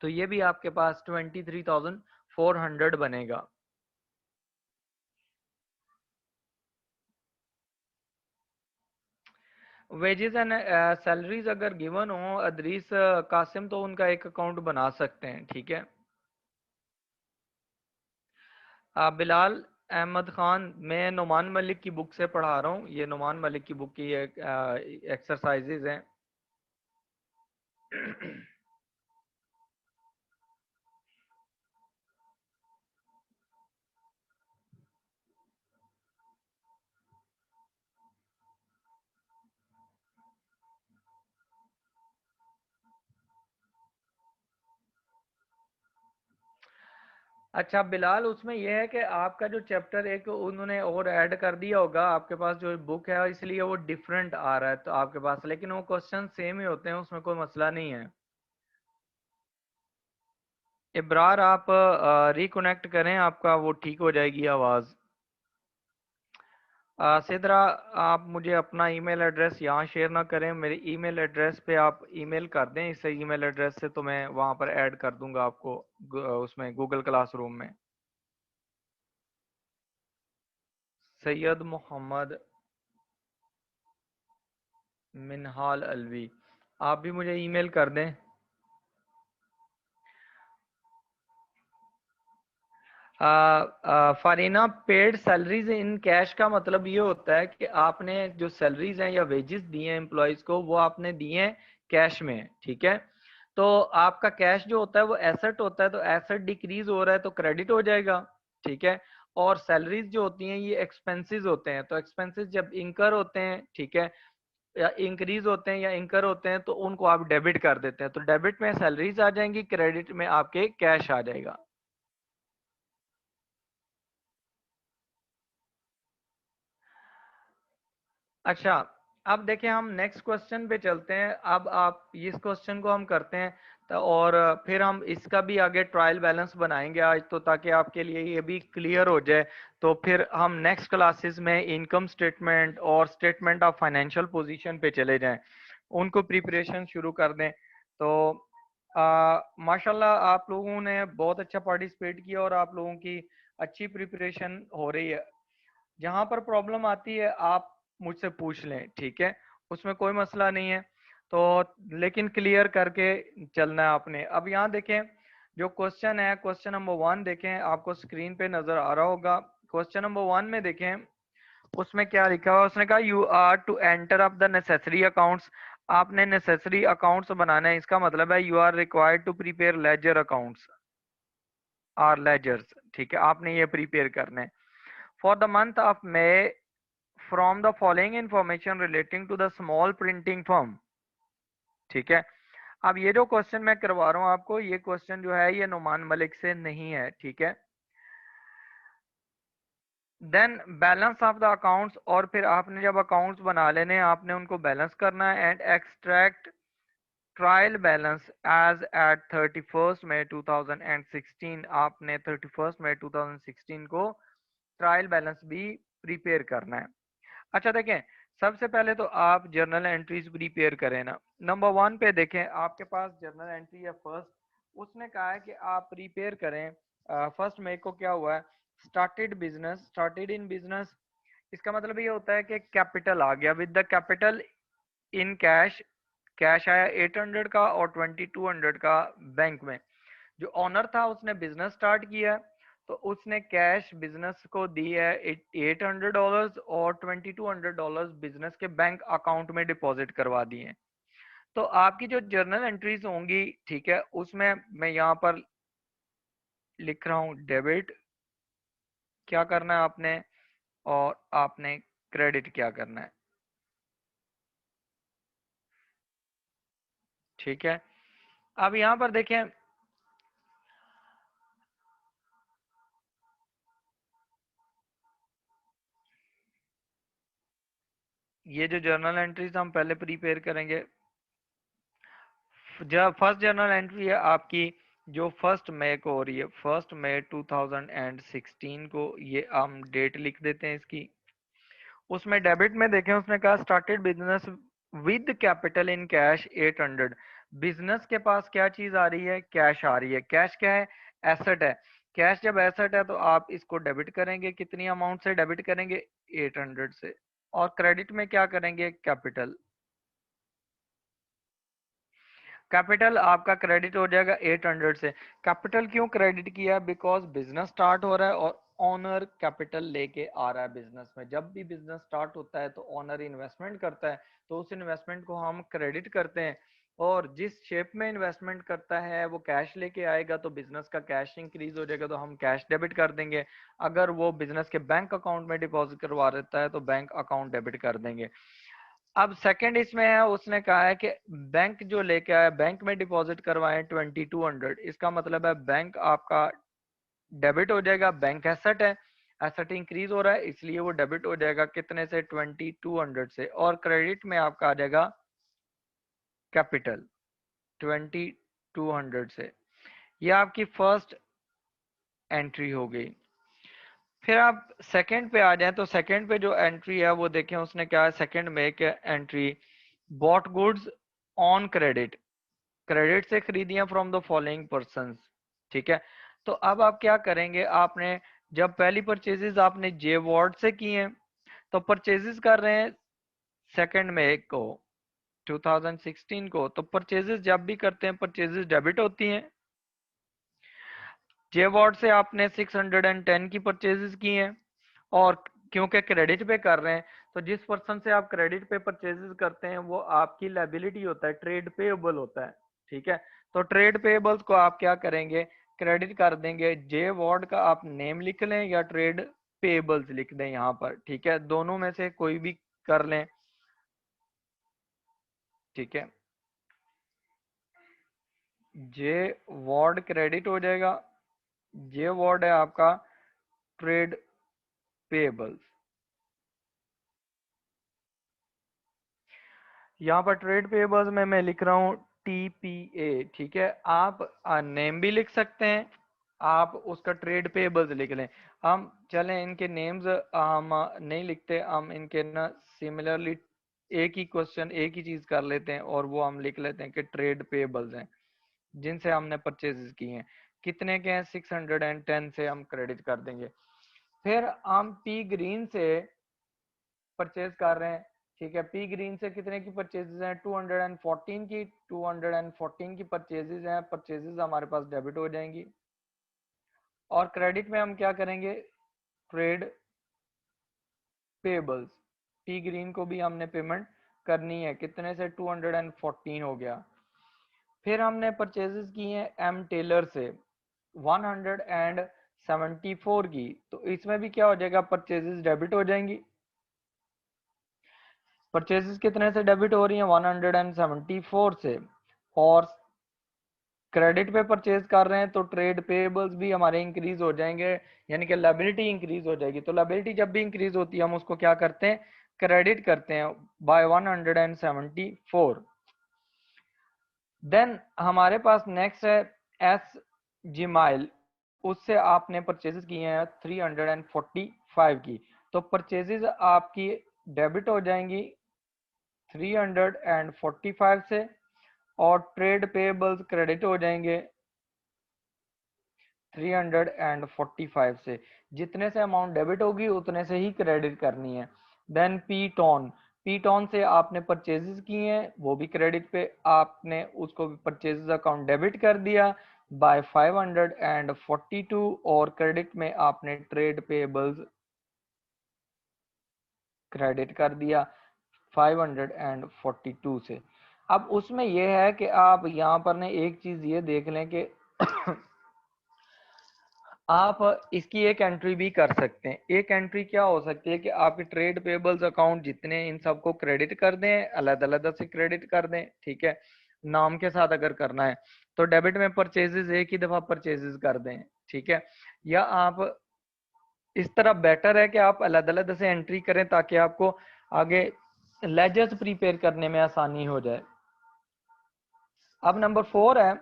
तो ये भी आपके पास 23,400 बनेगा। वेजेस एंड सैलरीज अगर गिवन हो अदरीस कासिम, तो उनका एक अकाउंट बना सकते हैं, ठीक है। बिलाल अहमद खान, मैं नुमान मलिक की बुक से पढ़ा रहा हूँ, ये नुमान मलिक की बुक की एक्सरसाइजेज हैं। अच्छा बिलाल, उसमें यह है कि आपका जो चैप्टर एक उन्होंने और ऐड कर दिया होगा, आपके पास जो बुक है इसलिए वो डिफरेंट आ रहा है तो आपके पास, लेकिन वो क्वेश्चन सेम ही होते हैं, उसमें कोई मसला नहीं है। इब्रार, आप रिकनेक्ट करें, आपका वो ठीक हो जाएगी आवाज़। सिद्रा, आप मुझे अपना ईमेल एड्रेस यहाँ शेयर ना करें, मेरे ईमेल एड्रेस पे आप ईमेल कर दें, इस ईमेल एड्रेस से तो मैं वहाँ पर ऐड कर दूंगा आपको उसमें गूगल क्लासरूम में। सैयद मोहम्मद मिनहाल अलवी, आप भी मुझे ईमेल कर दें। फारीना, पेड सैलरीज इन कैश का मतलब ये होता है कि आपने जो सैलरीज हैं या वेजेस दिए हैं एम्प्लॉयज को, वो आपने दिए हैं कैश में, ठीक है। तो आपका कैश जो होता है वो एसेट होता है, तो एसेट डिक्रीज हो रहा है तो क्रेडिट हो जाएगा, ठीक है। और सैलरीज जो होती हैं ये एक्सपेंसेस होते हैं, तो एक्सपेंसेस जब इंकर होते हैं, ठीक है, या इंक्रीज होते हैं या इंकर होते हैं, तो उनको आप डेबिट कर देते हैं, तो डेबिट में सैलरीज आ जाएंगी, क्रेडिट में आपके कैश आ जाएगा। अच्छा, अब देखें हम नेक्स्ट क्वेश्चन पे चलते हैं। अब आप इस क्वेश्चन को हम करते हैं तो, और फिर हम इसका भी आगे ट्रायल बैलेंस बनाएंगे आज, तो ताकि आपके लिए ये भी क्लियर हो जाए। तो फिर हम नेक्स्ट क्लासेस में इनकम स्टेटमेंट और स्टेटमेंट ऑफ फाइनेंशियल पोजीशन पे चले जाएं, उनको प्रिपरेशन शुरू कर दें। तो माशाल्लाह आप लोगों ने बहुत अच्छा पार्टिसिपेट किया और आप लोगों की अच्छी प्रिपरेशन हो रही है। जहां पर प्रॉब्लम आती है आप मुझसे पूछ लें, ठीक है, उसमें कोई मसला नहीं है। तो लेकिन क्लियर करके चलना है आपने। अब यहाँ देखें, जो क्वेश्चन है, क्वेश्चन नंबर 1 देखें, आपको स्क्रीन पे नजर आ रहा होगा। क्वेश्चन नंबर 1 में देखें, उसमें क्या लिखा हुआ है। उसने कहा you are to enter up the necessary accounts, आपने नेसेसरी अकाउंट्स बनाना है। इसका मतलब है you are required to prepare ledger accounts और लेजर्स, ठीक है, आपने ये प्रिपेयर करने हैं। For the month of May from the following information relating to the small printing firm, ठीक है। अब ये जो क्वेश्चन मैं करवा रहा हूँ आपको, ये क्वेश्चन जो है ये नुमान मलिक से नहीं है, ठीक है। Then balance of the accounts, और फिर आपने जब अकाउंट्स बना लेने हैं आपने उनको बैलेंस करना है। And extract trial balance as at 31 May 2016, आपने 31 मई 2016 को ट्रायल बैलेंस भी प्रिपेयर करना है। अच्छा देखें, सबसे पहले तो आप जर्नल एंट्रीज प्रिपेयर करें ना। नंबर 1 पे देखें, आपके पास जर्नल एंट्री है फर्स्ट, उसने कहा है कि आप प्रिपेयर करें। फर्स्ट मई को क्या हुआ है, started business, started in business, इसका मतलब ये होता है कि कैपिटल आ गया, with the capital in cash, cash आया 800 का और 2200 का बैंक में। जो ऑनर था उसने बिजनेस स्टार्ट किया है, तो उसने कैश बिजनेस को दी है $800 और $2200 बिजनेस के बैंक अकाउंट में डिपॉजिट करवा दिए हैं। तो आपकी जो जर्नल एंट्रीज होंगी, ठीक है, उसमें मैं यहाँ पर लिख रहा हूँ डेबिट क्या करना है आपने, और आपने क्रेडिट क्या करना है, ठीक है। अब यहाँ पर देखें, ये जो जर्नल एंट्रीज हम पहले प्रिपेयर करेंगे, जब फर्स्ट जर्नल एंट्री है आपकी जो फर्स्ट मई को हो रही है, फर्स्ट मई 2016 को, ये हम डेट लिख देते हैं इसकी। उसमें डेबिट में देखें, उसने कहा started business with capital in cash 800। Business के पास क्या चीज आ रही है, कैश आ रही है। कैश क्या है, एसेट है। कैश जब एसेट है तो आप इसको डेबिट करेंगे, कितनी अमाउंट से डेबिट करेंगे, 800 से। और क्रेडिट में क्या करेंगे, कैपिटल। कैपिटल आपका क्रेडिट हो जाएगा 800 से। कैपिटल क्यों क्रेडिट किया, बिकॉज बिजनेस स्टार्ट हो रहा है और ऑनर कैपिटल लेके आ रहा है बिजनेस में। जब भी बिजनेस स्टार्ट होता है तो ऑनर इन्वेस्टमेंट करता है, तो उस इन्वेस्टमेंट को हम क्रेडिट करते हैं। और जिस शेप में इन्वेस्टमेंट करता है वो कैश लेके आएगा, तो बिजनेस का कैश इंक्रीज हो जाएगा, तो हम कैश डेबिट कर देंगे। अगर वो बिजनेस के बैंक अकाउंट में डिपॉजिट करवा देता है तो बैंक अकाउंट डेबिट कर देंगे। अब सेकंड इसमें है, उसने कहा है कि बैंक जो लेके आया, बैंक में डिपॉजिट करवाएं 2200, इसका मतलब है बैंक आपका डेबिट हो जाएगा, बैंक एसेट है, एसेट इंक्रीज हो रहा है इसलिए वो डेबिट हो जाएगा, कितने से, 2200 से। और क्रेडिट में आपका आ जाएगा कैपिटल 2200 से। ये आपकी फर्स्ट एंट्री हो गई। फिर आप सेकंड पे आ जाएं तो सेकंड पे जो एंट्री है वो देखें, उसने क्या है, सेकंड में एक entry bought goods on credit, credit से खरीदियां फ्रॉम द फॉलोइंग पर्संस, ठीक है। तो अब आप क्या करेंगे, आपने जब पहली परचेजेस आपने जे वॉर्ड से की हैं तो परचेजेस कर रहे हैं सेकंड में एक को 2016 को, तो परचेजेस जब भी करते हैं परचेजेस डेबिट होती हैं। जे वॉर्ड से आपने 610 की परचेजेस की हैं और क्योंकि क्रेडिट पे कर रहे हैं तो जिस पर्सन से आप क्रेडिट पे परचेजेस करते हैं वो आपकी लायबिलिटी होता है, ट्रेड पेएबल होता है, ठीक है। तो ट्रेड पेएबल्स को आप क्या करेंगे, क्रेडिट कर देंगे। जे वॉर्ड का आप नेम लिख लें या ट्रेड पेएबल्स लिख दें यहाँ पर, ठीक है, दोनों में से कोई भी कर लें, ठीक है। जे वॉर्ड क्रेडिट हो जाएगा, जे वॉर्ड है आपका ट्रेड पेएबल्स। यहाँ पर ट्रेड पेएबल्स में मैं लिख रहा हूँ टीपीए, ठीक है। आप नेम भी लिख सकते हैं, आप उसका ट्रेड पेएबल्स लिख लें। हम चलें इनके नेम्स हम नहीं लिखते, हम इनके ना सिमिलरली एक ही क्वेश्चन एक ही चीज कर लेते हैं और वो हम लिख लेते हैं कि ट्रेड पेएबल्स हैं जिनसे हमने परचेजेस की हैं। कितने के हैं, 610 से हम क्रेडिट कर देंगे। फिर हम पी ग्रीन से परचेज कर रहे हैं, ठीक है। पी ग्रीन से कितने की परचेजेस हैं, 214 की, 214 की परचेजेस हैं, परचेजेस हमारे पास डेबिट हो जाएंगी। और क्रेडिट में हम क्या करेंगे, ट्रेड पेबल्स, पी ग्रीन को भी हमने पेमेंट करनी है, कितने से 214 हो गया। फिर हमने परचेजेस की हैं एम टेलर से 174 की, तो इसमें भी क्या हो जाएगा, परचेजेस डेबिट हो जाएंगी। परचेजेस कितने से डेबिट हो रही हैं, 174 से। और क्रेडिट पे परचेज कर रहे हैं तो ट्रेड पेएबल्स भी हमारे इंक्रीज हो जाएंगे, यानी कि लायबिलिटी इंक्रीज हो जाएगी। तो लायबिलिटी जब भी इंक्रीज होती है हम उसको क्या करते हैं, क्रेडिट करते हैं बाय 174। देन हमारे पास नेक्स्ट है एस जीमाइल, उससे आपने परचेजेस किए हैं 345 की, तो परचेजेस आपकी डेबिट हो जाएंगी 345 से और ट्रेड पेएबल्स क्रेडिट हो जाएंगे 345 से। जितने से अमाउंट डेबिट होगी उतने से ही क्रेडिट करनी है। Then P Ton, P Ton से आपने परचेजेस किए हैं वो भी क्रेडिट पे, आपने उसको परचेजेस अकाउंट डेबिट कर दिया बाय 542 और क्रेडिट में आपने ट्रेड पेएबल्स क्रेडिट कर दिया 542 से। अब उसमें यह है कि आप यहाँ पर ने एक चीज ये देख लें कि आप इसकी एक एंट्री भी कर सकते हैं। एक एंट्री क्या हो सकती है कि आपके ट्रेड पेबल्स अकाउंट जितने इन सबको क्रेडिट कर दें, अलग अलग से क्रेडिट कर दें, ठीक है, नाम के साथ अगर करना है तो डेबिट में परचेजेस एक ही दफा परचेजेस कर दें, ठीक है। या आप इस तरह बेटर है कि आप अलग अलग से एंट्री करें ताकि आपको आगे लेजर्स प्रिपेयर करने में आसानी हो जाए। अब नंबर 4 है,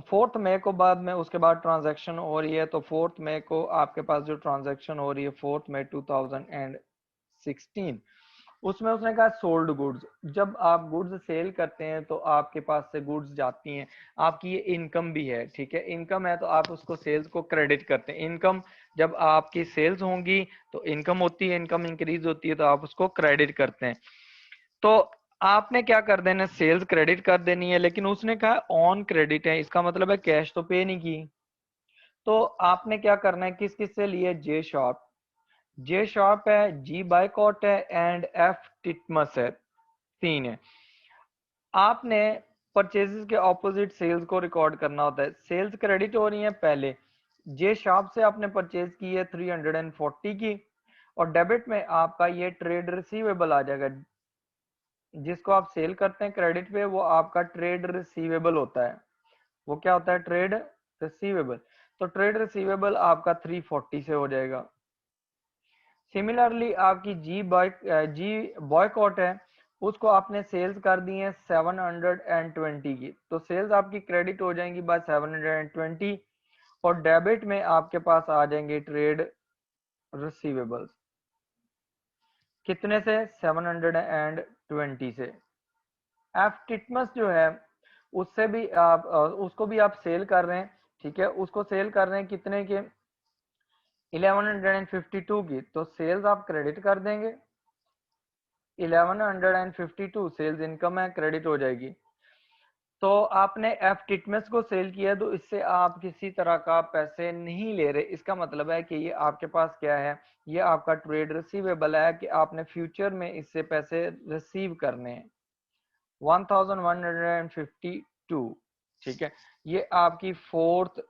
4 मई को बाद में उसके बाद ट्रांजैक्शन हो रही है, तो 4 मई को आपके पास जो ट्रांजैक्शन हो रही है 4 मई 2016, उसमें उसने कहा सोल्ड गुड्स। जब आप गुड्स सेल करते हैं तो आपके पास से गुड्स जाती हैं, आपकी ये इनकम भी है, ठीक है, इनकम है तो आप उसको सेल्स को क्रेडिट करते हैं। इनकम जब आपकी सेल्स होंगी तो इनकम होती है, इनकम इंक्रीज होती है तो आप उसको क्रेडिट करते हैं। तो आपने क्या कर देना, सेल्स क्रेडिट कर देनी है, लेकिन उसने कहा ऑन क्रेडिट है, इसका मतलब है कैश तो पे नहीं की। तो आपने क्या करना है, किस किस से लिए, जे शॉप, जे शॉप है, जी बायकॉट है एंड एफ टिटमस है, 3 है। आपने परचेजेस के ऑपोजिट सेल्स को रिकॉर्ड करना होता है। सेल्स क्रेडिट हो रही है पहले, जे शॉप से आपने परचेज की है 340 की और डेबिट में आपका ये ट्रेड रिसीवेबल आ जाएगा। जिसको आप सेल करते हैं क्रेडिट पे वो आपका ट्रेड रिसीवेबल होता है। वो क्या होता है, ट्रेड रिसीवेबल। तो ट्रेड रिसीवेबल आपका 340 से हो जाएगा। सिमिलरली आपकी जी बॉयकॉट है, उसको आपने सेल्स कर दी है 720 की, तो सेल्स आपकी क्रेडिट हो जाएंगी बाय 720 और डेबिट में आपके पास आ जाएंगे ट्रेड रिसीवेबल्स कितने से 720 से। एफ टिटमस जो है उससे भी आप उसको भी आप सेल कर रहे हैं, ठीक है, उसको सेल कर रहे हैं कितने के 1152 की, तो सेल्स आप क्रेडिट कर देंगे। 1152 सेल्स इनकम है, क्रेडिट हो जाएगी। तो आपने एफ टिटमस को सेल किया तो इससे आप किसी तरह का पैसे नहीं ले रहे, इसका मतलब है कि ये आपके पास क्या है, ये आपका ट्रेड रिसीवेबल है कि आपने फ्यूचर में इससे पैसे रिसीव करने हैं 1152, ठीक है। ये आपकी 4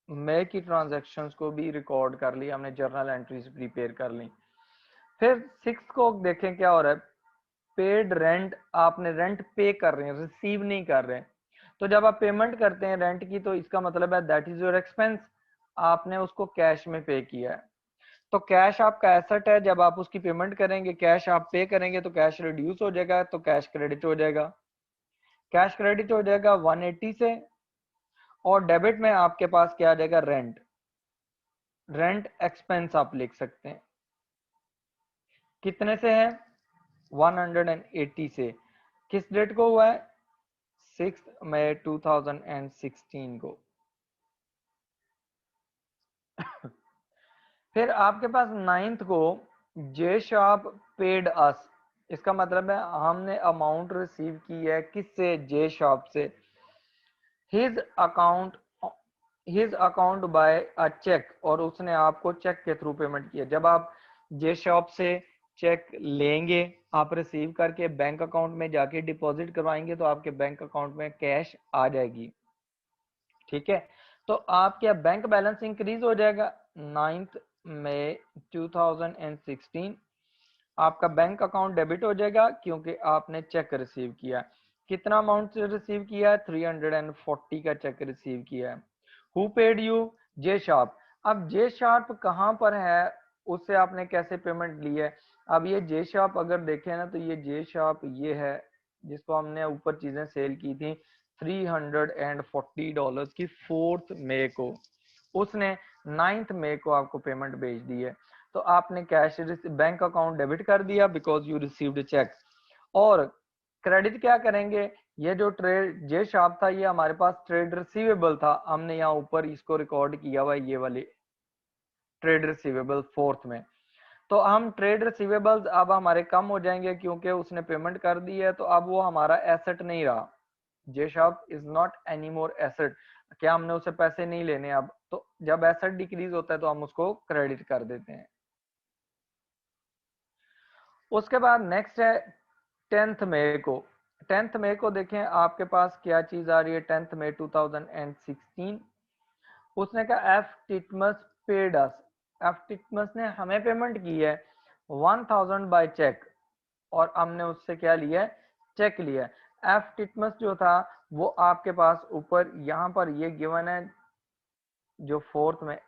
मई की ट्रांजैक्शंस को भी रिकॉर्ड कर ली हमने, जर्नल एंट्रीज प्रिपेयर कर ली। फिर 6 को देखें क्या हो रहा है, पेड रेंट, आपने रेंट पे कर रहे हैं, रिसीव नहीं कर रहे हैं। तो जब आप पेमेंट करते हैं रेंट की तो इसका मतलब है दैट इज योर एक्सपेंस, आपने उसको कैश में पे किया है। तो कैश आपका एसेट है, जब आप उसकी पेमेंट करेंगे, कैश आप पे करेंगे तो कैश रिड्यूस हो जाएगा, तो कैश क्रेडिट हो जाएगा। कैश क्रेडिट हो जाएगा 180 से, और डेबिट में आपके पास क्या आ जाएगा, रेंट। रेंट एक्सपेंस आप लिख सकते हैं, कितने से है 180 से। किस डेट को हुआ है, 6 मई 2016 को। फिर आपके पास 9th को जे शॉप पेड अस, इसका मतलब है हमने अमाउंट रिसीव की है किससे, जे शॉप से। His account his account by a cheque, और उसने आपको चेक के थ्रू पेमेंट किया। जब आप जे शॉप से चेक लेंगे, आप रिसीव करके बैंक अकाउंट में जाके डिपॉजिट करवाएंगे तो आपके बैंक अकाउंट में कैश आ जाएगी, ठीक है। तो आपका बैंक बैलेंस इंक्रीज हो जाएगा 9 मई 2016, आपका बैंक अकाउंट डेबिट हो जाएगा क्योंकि आपने चेक रिसीव किया। कितना अमाउंट से रिसीव किया है, 340 का चेक रिसीव किया है। Who paid you, J sharp. अब जे शार्प कहाँ पर है, उससे आपने कैसे पेमेंट ली है। अब ये जे शार्प अगर देखें ना, तो ये जे शार्प ये है जिसको हमने ऊपर चीजें सेल की थी $340 की 4 मई को, उसने 9 मई को आपको पेमेंट भेज दी है। तो आपने कैश बैंक अकाउंट डेबिट कर दिया बिकॉज यू रिसीव्ड चेक। और क्रेडिट क्या करेंगे, ये जो ट्रेड जे शॉप था ये हमारे पास ट्रेड रिसीवेबल था, हमने यहाँ ऊपर इसको रिकॉर्ड किया हुआ ये वाली ट्रेड रिसीवेबल 4th में। तो हम ट्रेड रिसीवेबल्स अब हमारे कम हो जाएंगे क्योंकि उसने पेमेंट कर दी है, तो अब वो हमारा एसेट नहीं रहा। J shop is not any more asset, क्या हमने उसे पैसे नहीं लेने अब। तो जब एसेट डिक्रीज होता है तो हम उसको क्रेडिट कर देते हैं। उसके बाद नेक्स्ट है 10th मई को। 10th मई को देखें आपके पास क्या चीज आ रही है, 10th मई 2016। उसने कहा एफ टिटमस पेड अस, एफ टिटमस ने हमें पेमेंट की है 1000 बाय चेक, और हमने उससे क्या लिया है, चेक लिया है। एफ टिटमस जो था वो आपके पास ऊपर यहाँ पर ये गिवन है, जो 4th में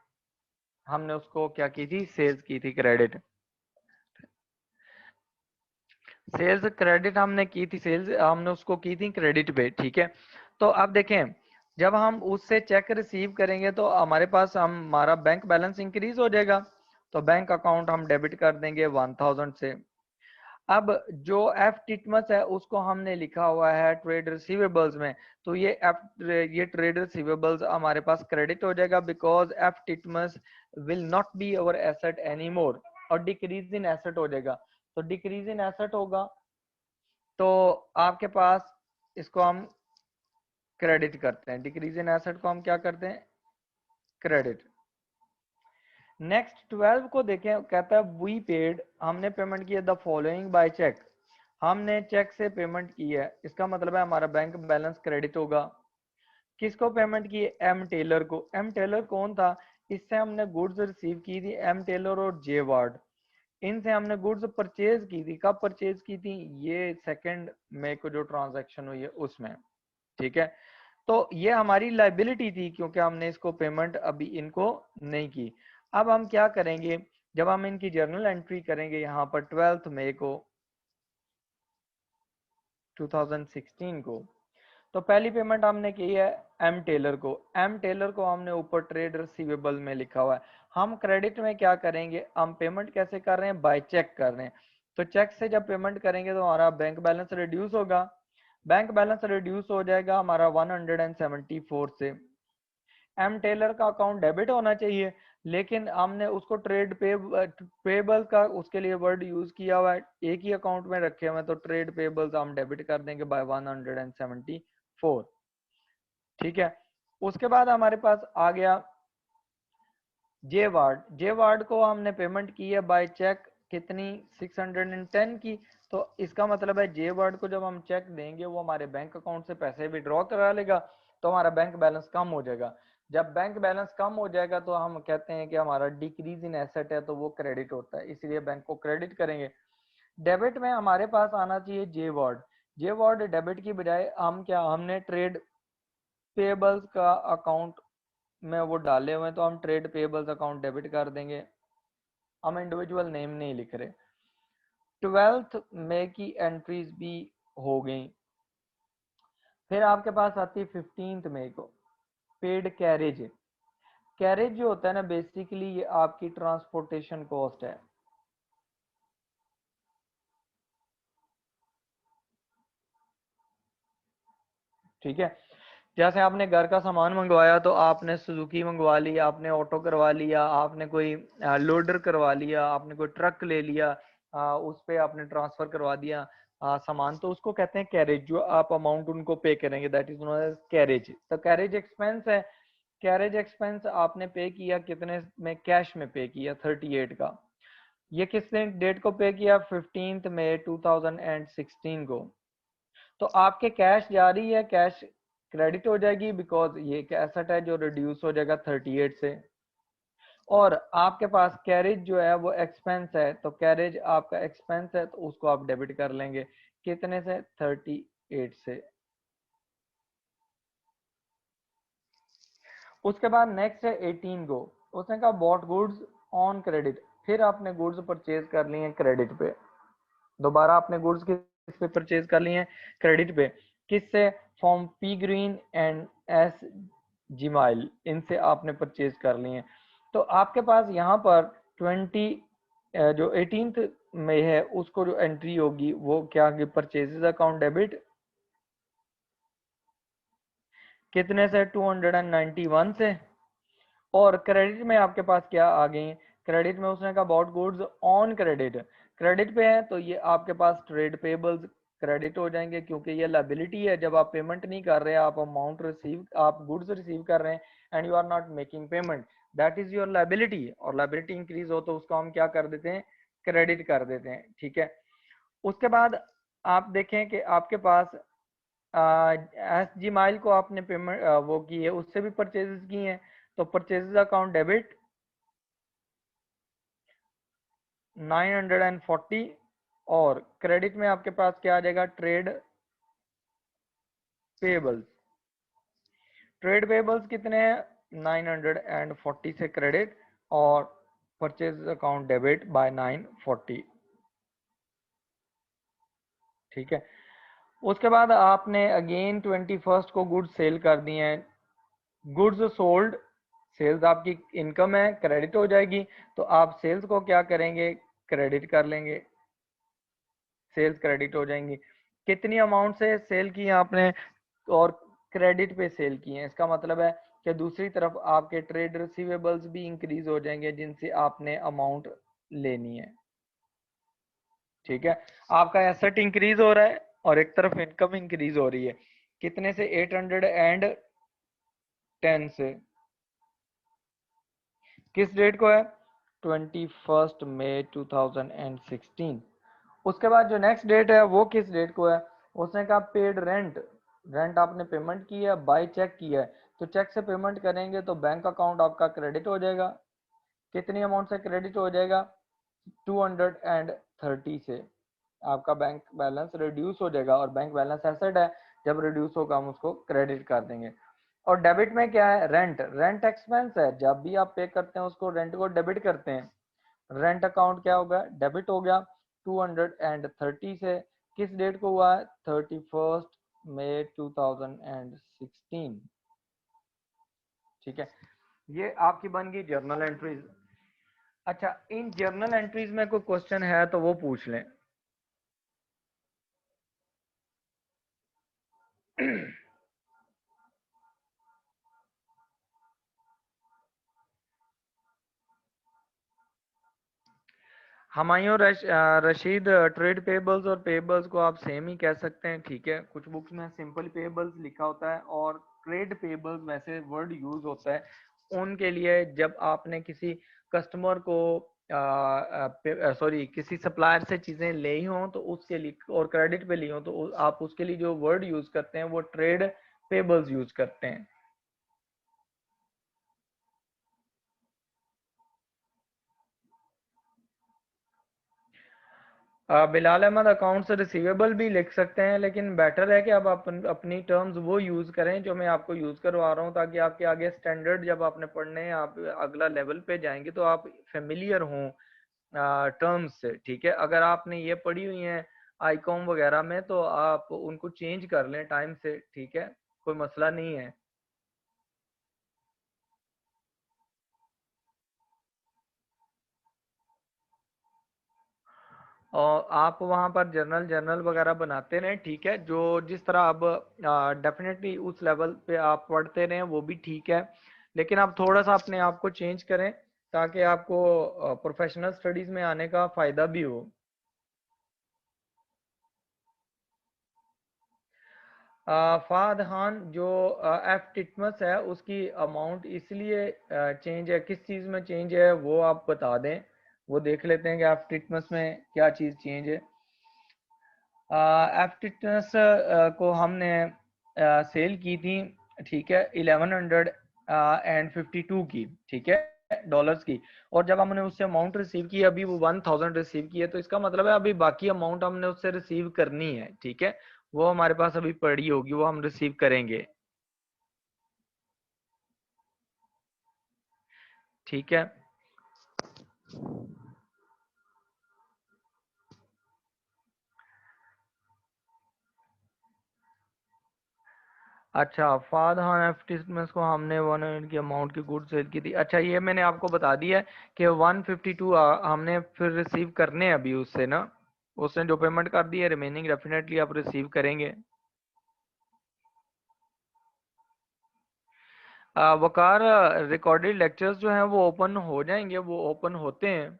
हमने उसको क्या की थी, सेल्स की थी, क्रेडिट। सेल्स क्रेडिट हमने की थी, सेल्स हमने उसको की थी क्रेडिट पे, ठीक है। तो अब देखें जब हम उससे चेक रिसीव करेंगे तो हमारे पास हमारा बैंक बैलेंस इंक्रीज हो जाएगा, तो बैंक अकाउंट हम डेबिट कर देंगे 1000 से। अब जो एफ टिटमस है उसको हमने लिखा हुआ है ट्रेड रिसीवेबल्स में, तो ये ट्रेड रिसीवेबल्स हमारे पास क्रेडिट हो जाएगा because F Titmus will not be our asset any more, और डिक्रीज इन एसेट हो जाएगा। तो डिक्रीज इन एसेट होगा तो आपके पास इसको हम क्रेडिट करते हैं, डिक्रीज इन एसेट को हम क्या करते हैं, क्रेडिट। नेक्स्ट 12 को देखें, कहता है वी पेड, हमने पेमेंट किया द फॉलोइंग बाय चेक, हमने चेक से पेमेंट की है, इसका मतलब है हमारा बैंक बैलेंस क्रेडिट होगा। किसको पेमेंट की, एम टेलर को। एम टेलर कौन था, इससे हमने गुड्स रिसीव की थी, एम टेलर और जे वार्ड, इनसे हमने गुड्स परचेज की थी। कब परचेज की थी, ये 2 मई को जो ट्रांजैक्शन हुई है उसमें, ठीक है। तो ये हमारी लाइबिलिटी थी क्योंकि हमने इसको पेमेंट अभी इनको नहीं की। अब हम क्या करेंगे, जब हम इनकी जर्नल एंट्री करेंगे यहाँ पर 12 मई को 2016 को, तो पहली पेमेंट हमने की है एम टेलर को। एम टेलर को हमने ऊपर ट्रेड रिसीवेबल में लिखा हुआ है। हम क्रेडिट में क्या करेंगे, हम पेमेंट कैसे कर रहे हैं, बाय चेक कर रहे हैं। तो चेक से जब पेमेंट करेंगे तो हमारा बैंक बैलेंस रिड्यूस होगा। बैंक बैलेंस रिड्यूस हो जाएगा हमारा 174 से। एम टेलर का अकाउंट डेबिट होना चाहिए, लेकिन हमने उसको ट्रेड पेबल का उसके लिए वर्ड यूज किया हुआ है, एक ही अकाउंट में रखे हुए हैं, तो ट्रेड पेबल्स हम डेबिट कर देंगे बाय 174। ठीक है। उसके बाद हमारे पास आ गया जे वार्ड। जे वार्ड को हमने पेमेंट की है बाय चेक, कितनी 610 की। तो इसका मतलब है जे वार्ड को जब हम चेक देंगे वो हमारे बैंक अकाउंट से पैसे विड्रॉ करा लेगा, तो हमारा बैंक बैलेंस कम हो जाएगा। जब बैंक बैलेंस कम हो जाएगा तो हम कहते हैं कि हमारा डिक्रीज इन एसेट है, तो वो क्रेडिट होता है, इसलिए बैंक को क्रेडिट करेंगे। डेबिट में हमारे पास आना चाहिए जे वार्ड। जे वार्ड डेबिट की बजाय हम क्या, हमने ट्रेड पेबल्स का अकाउंट में वो डाले हुए हैं, तो हम ट्रेड पेबल्स अकाउंट डेबिट कर देंगे, हम इंडिविजुअल नेम नहीं लिख रहे। 12th मई की एंट्रीज भी हो गई। फिर आपके पास आती है 15th मई को पेड कैरेज। कैरेज जो होता है ना, बेसिकली ये आपकी ट्रांसपोर्टेशन कॉस्ट है। ठीक है। जैसे आपने घर का सामान मंगवाया, तो आपने सुजुकी मंगवा लिया, आपने ऑटो करवा लिया, आपने कोई लोडर करवा लिया, आपने कोई ट्रक ले लिया, उस पे आपने ट्रांसफर करवा दिया सामान, तो उसको कहते हैं कैरेज। जो आप अमाउंट उनको पे करेंगे that is known as carriage. तो कैरेज एक्सपेंस है। कैरेज एक्सपेंस आपने पे किया कितने में, कैश में पे किया 38 का। ये किसने डेट को पे किया, 15th मई 2016 को। तो आपके कैश जारी है, कैश क्रेडिट हो जाएगी, बिकॉज ये एक एसेट है जो रिड्यूस हो जाएगा 38 से। और आपके पास कैरेज जो है वो एक्सपेंस है, तो कैरेज आपका एक्सपेंस है, तो उसको आप डेबिट कर लेंगे कितने से, 38 से। उसके बाद नेक्स्ट है 18 को। उसने कहा बॉट गुड्स ऑन क्रेडिट। फिर आपने गुड्स परचेज कर लिए हैं क्रेडिट पे, दोबारा आपने गुड्स किस पे परचेज कर लिए हैं, क्रेडिट पे। किससे, from P Green and S Gmail, इनसे आपने परचेज कर लिए हैं। तो आपके पास यहाँ पर 20 जो 18th में है उसको जो एंट्री होगी वो क्या, परचेजेस अकाउंट डेबिट कितने से, 291 से। और क्रेडिट में आपके पास क्या आ गई, क्रेडिट में उसने कहा about goods on credit. Credit पे है तो ये आपके पास ट्रेड पेबल्स क्रेडिट हो जाएंगे, क्योंकि ये लायबिलिटी है। जब आप पेमेंट नहीं कर रहे, आप अमाउंट रिसीव, आप गुड्स रिसीव कर रहे हैं and you are not making payment, that is your liability. और लायबिलिटी इंक्रीज हो तो उसको हम क्या कर देते हैं, क्रेडिट कर देते हैं। ठीक है। उसके बाद आप देखें कि आपके पास एस जी माइल को आपने पेमेंट वो की है, उससे भी परचेजेस की हैं, तो परचेजेस अकाउंट डेबिट 940। और क्रेडिट में आपके पास क्या आ जाएगा, ट्रेड पेबल्स। ट्रेड पेबल्स कितने हैं, 940 से क्रेडिट, और परचेज अकाउंट डेबिट बाय 940। ठीक है। उसके बाद आपने अगेन 21st को गुड्स सेल कर दिए हैं। गुड्स सोल्ड, सेल्स आपकी इनकम है, क्रेडिट हो जाएगी, तो आप सेल्स को क्या करेंगे, क्रेडिट कर लेंगे, सेल्स क्रेडिट हो जाएंगी। कितनी अमाउंट से सेल की है आपने, और क्रेडिट पे सेल की है, इसका मतलब है कि दूसरी तरफ आपके ट्रेड रिसीवेबल्स भी इंक्रीज हो जाएंगे जिनसे आपने अमाउंट लेनी है। ठीक है। आपका एसेट इंक्रीज हो रहा है और एक तरफ इनकम इंक्रीज हो रही है, कितने से, 810 से। किस डेट को है, 21st मई 2016। उसके बाद जो नेक्स्ट डेट है वो किस डेट को है, उसने कहा पेड रेंट। रेंट आपने पेमेंट की है, बाय चेक किया है, तो चेक से पेमेंट करेंगे तो बैंक अकाउंट आपका क्रेडिट हो जाएगा। कितनी अमाउंट से क्रेडिट हो जाएगा, 230 से। आपका बैंक बैलेंस रिड्यूस हो जाएगा, और बैंक बैलेंस एसेट है, जब रिड्यूस होगा हम उसको क्रेडिट कर देंगे। और डेबिट में क्या है, रेंट। रेंट एक्सपेंस है, जब भी आप पे करते हैं उसको रेंट को डेबिट करते हैं। रेंट अकाउंट क्या होगा, डेबिट हो गया 230 से। किस डेट को हुआ है, 31st मई 2016। ठीक है, ये आपकी बन गई जर्नल एंट्रीज। अच्छा, इन जर्नल एंट्रीज में कोई क्वेश्चन है तो वो पूछ लें। हुमायूं रशीद, ट्रेड पेबल्स और पेबल्स को आप सेम ही कह सकते हैं। ठीक है, कुछ बुक्स में सिंपल पेबल्स लिखा होता है और ट्रेड पेबल्स वैसे वर्ड यूज होता है उनके लिए। जब आपने किसी कस्टमर को सॉरी किसी सप्लायर से चीजें ले ही हों तो उसके लिए, और क्रेडिट पे ली हो, तो आप उसके लिए जो वर्ड यूज करते हैं वो ट्रेड पेबल्स यूज करते हैं। बिलाल अहमद, अकाउंट से रिसीवेबल भी लिख सकते हैं, लेकिन बेटर है कि आप अपनी टर्म्स वो यूज़ करें जो मैं आपको यूज़ करवा रहा हूँ, ताकि आपके आगे स्टैंडर्ड जब आपने पढ़ने हैं, आप अगला लेवल पे जाएंगे तो आप फेमिलियर हों टर्म्स से। ठीक है, अगर आपने ये पढ़ी हुई हैं आईकॉम वगैरह में तो आप उनको चेंज कर लें टाइम से। ठीक है, कोई मसला नहीं है। और आप वहाँ पर जर्नल जर्नल वगैरह बनाते रहें। ठीक है, जो जिस तरह अब डेफिनेटली उस लेवल पे आप पढ़ते रहें वो भी ठीक है, लेकिन आप थोड़ा सा अपने आप को चेंज करें ताकि आपको प्रोफेशनल स्टडीज में आने का फ़ायदा भी हो। फाद खान, जो एफ टिटमस है उसकी अमाउंट इसलिए चेंज है, किस चीज़ में चेंज है वो आप बता दें, वो देख लेते हैं कि एफ टिटमस में क्या चीज़ चेंज है। एफ्टिटस को हमने सेल की थी। ठीक है, 1152 की। ठीक है, डॉलर्स की। और जब हमने उससे अमाउंट रिसीव की, अभी वो 1000 रिसीव की है, तो इसका मतलब है अभी बाकी अमाउंट हमने उससे रिसीव करनी है। ठीक है, वो हमारे पास अभी पड़ी होगी, वो हम रिसीव करेंगे। ठीक है। अच्छा, फाद खान एफटिसमेंट्स को हमने 100 की अमाउंट की गुड सेल की थी। अच्छा, ये मैंने आपको बता दिया है कि 152 हमने फिर रिसीव करने हैं अभी उससे ना। उसने जो पेमेंट कर दी है, रिमेनिंग डेफिनेटली आप रिसीव करेंगे। वकार, रिकॉर्डेड लेक्चर्स जो हैं वो ओपन हो जाएंगे, वो ओपन होते हैं।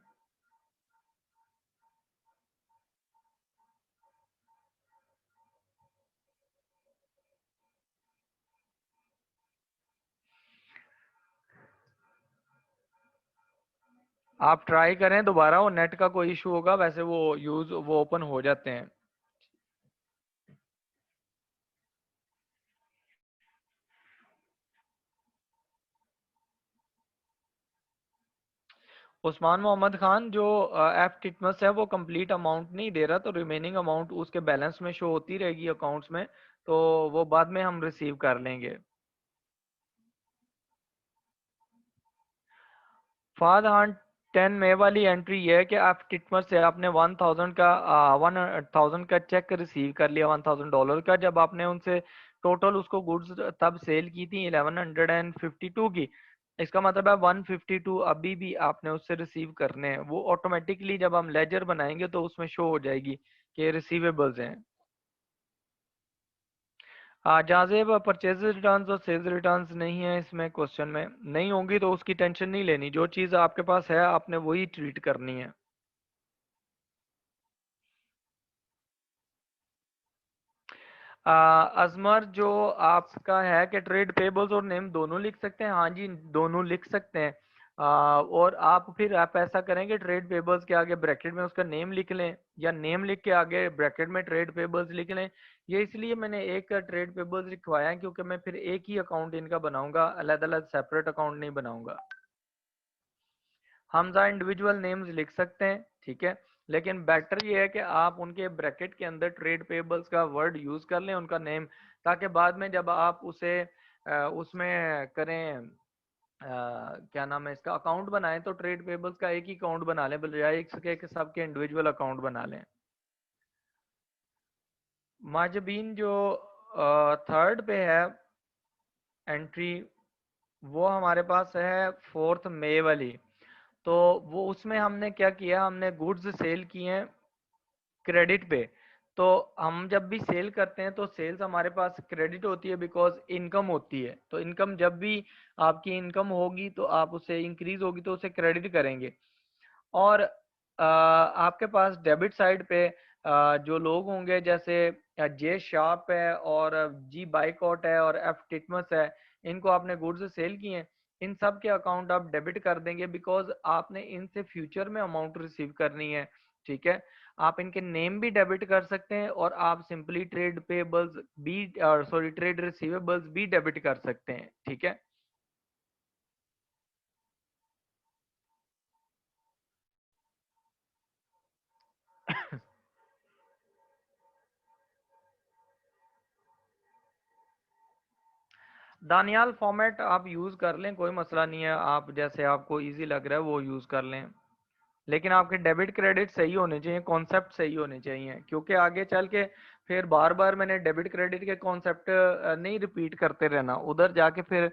आप ट्राई करें दोबारा, वो नेट का कोई इशू होगा, वैसे वो ओपन हो जाते हैं। उस्मान मोहम्मद खान, जो एफ टिटमस है वो कंप्लीट अमाउंट नहीं दे रहा, तो रिमेनिंग अमाउंट उसके बैलेंस में शो होती रहेगी अकाउंट्स में, तो वो बाद में हम रिसीव कर लेंगे। फाद हान, 10 मई वाली एंट्री ये है कि आप टिटमस से आपने 1000 का चेक रिसीव कर लिया, $1000 का, जब आपने उनसे टोटल उसको गुड्स तब सेल की थी 1152 की। इसका मतलब है 152 अभी भी आपने उससे रिसीव करने हैं। वो ऑटोमेटिकली जब हम लेजर बनाएंगे तो उसमें शो हो जाएगी कि रिसीवेबल्स हैं। जहाँ से परचेज रिटर्न्स और सेल्स रिटर्न्स नहीं है इसमें क्वेश्चन में, नहीं होंगी तो उसकी टेंशन नहीं लेनी, जो चीज़ आपके पास है आपने वही ट्रीट करनी है। अजमर, जो आपका है कि ट्रेड पेबल्स और नेम दोनों लिख सकते हैं, हाँ जी दोनों लिख सकते हैं। और आप फिर आप ऐसा करें कि ट्रेड पेबल्स के आगे ब्रैकेट में उसका नेम लिख लें, या नेम लिख के आगे ब्रैकेट में ट्रेड पेबल्स लिख लें। ये इसलिए मैंने एक ट्रेड पेबल्स लिखवाया है क्योंकि मैं फिर एक ही अकाउंट इनका बनाऊंगा, अलग अलग सेपरेट अकाउंट नहीं बनाऊंगा। हमजा, इंडिविजुअल नेम्स लिख सकते हैं। ठीक है, लेकिन बेटर ये है कि आप उनके ब्रैकेट के अंदर ट्रेड पेबल्स का वर्ड यूज कर लें उनका नेम, ताकि बाद में जब आप उसे उसमें करें, क्या नाम है इसका, अकाउंट बनाएं, तो ट्रेड पेबल्स का एक ही अकाउंट बना लें बजाय इसके कि सबके इंडिविजुअल अकाउंट बना लें। माजबीन, जो थर्ड पे है एंट्री, वो हमारे पास है 4 मई वाली। तो वो उसमें हमने क्या किया, हमने गुड्स सेल किए हैं क्रेडिट पे। तो हम जब भी सेल करते हैं तो सेल्स हमारे पास क्रेडिट होती है, बिकॉज इनकम होती है। तो इनकम जब भी आपकी इनकम होगी तो आप उसे इंक्रीज होगी तो उसे क्रेडिट करेंगे। और आपके पास डेबिट साइड पे जो लोग होंगे, जैसे जे शार्प है और जी बाइकआउट है और एफ टिटमस है, इनको आपने गुड्स सेल किए, इन सब के अकाउंट आप डेबिट कर देंगे, बिकॉज आपने इनसे फ्यूचर में अमाउंट रिसीव करनी है। ठीक है, आप इनके नेम भी डेबिट कर सकते हैं और आप सिंपली ट्रेड पेबल्स भी, सॉरी, ट्रेड रिसीवेबल्स भी डेबिट कर सकते हैं। ठीक है, दानियाल फॉर्मेट आप यूज कर लें, कोई मसला नहीं है, आप जैसे आपको इजी लग रहा है वो यूज कर लें। लेकिन आपके डेबिट क्रेडिट सही होने चाहिए, कॉन्सेप्ट सही होने चाहिए, क्योंकि आगे चल के फिर बार बार मैंने डेबिट क्रेडिट के कॉन्सेप्ट नहीं रिपीट करते रहना, उधर जाके फिर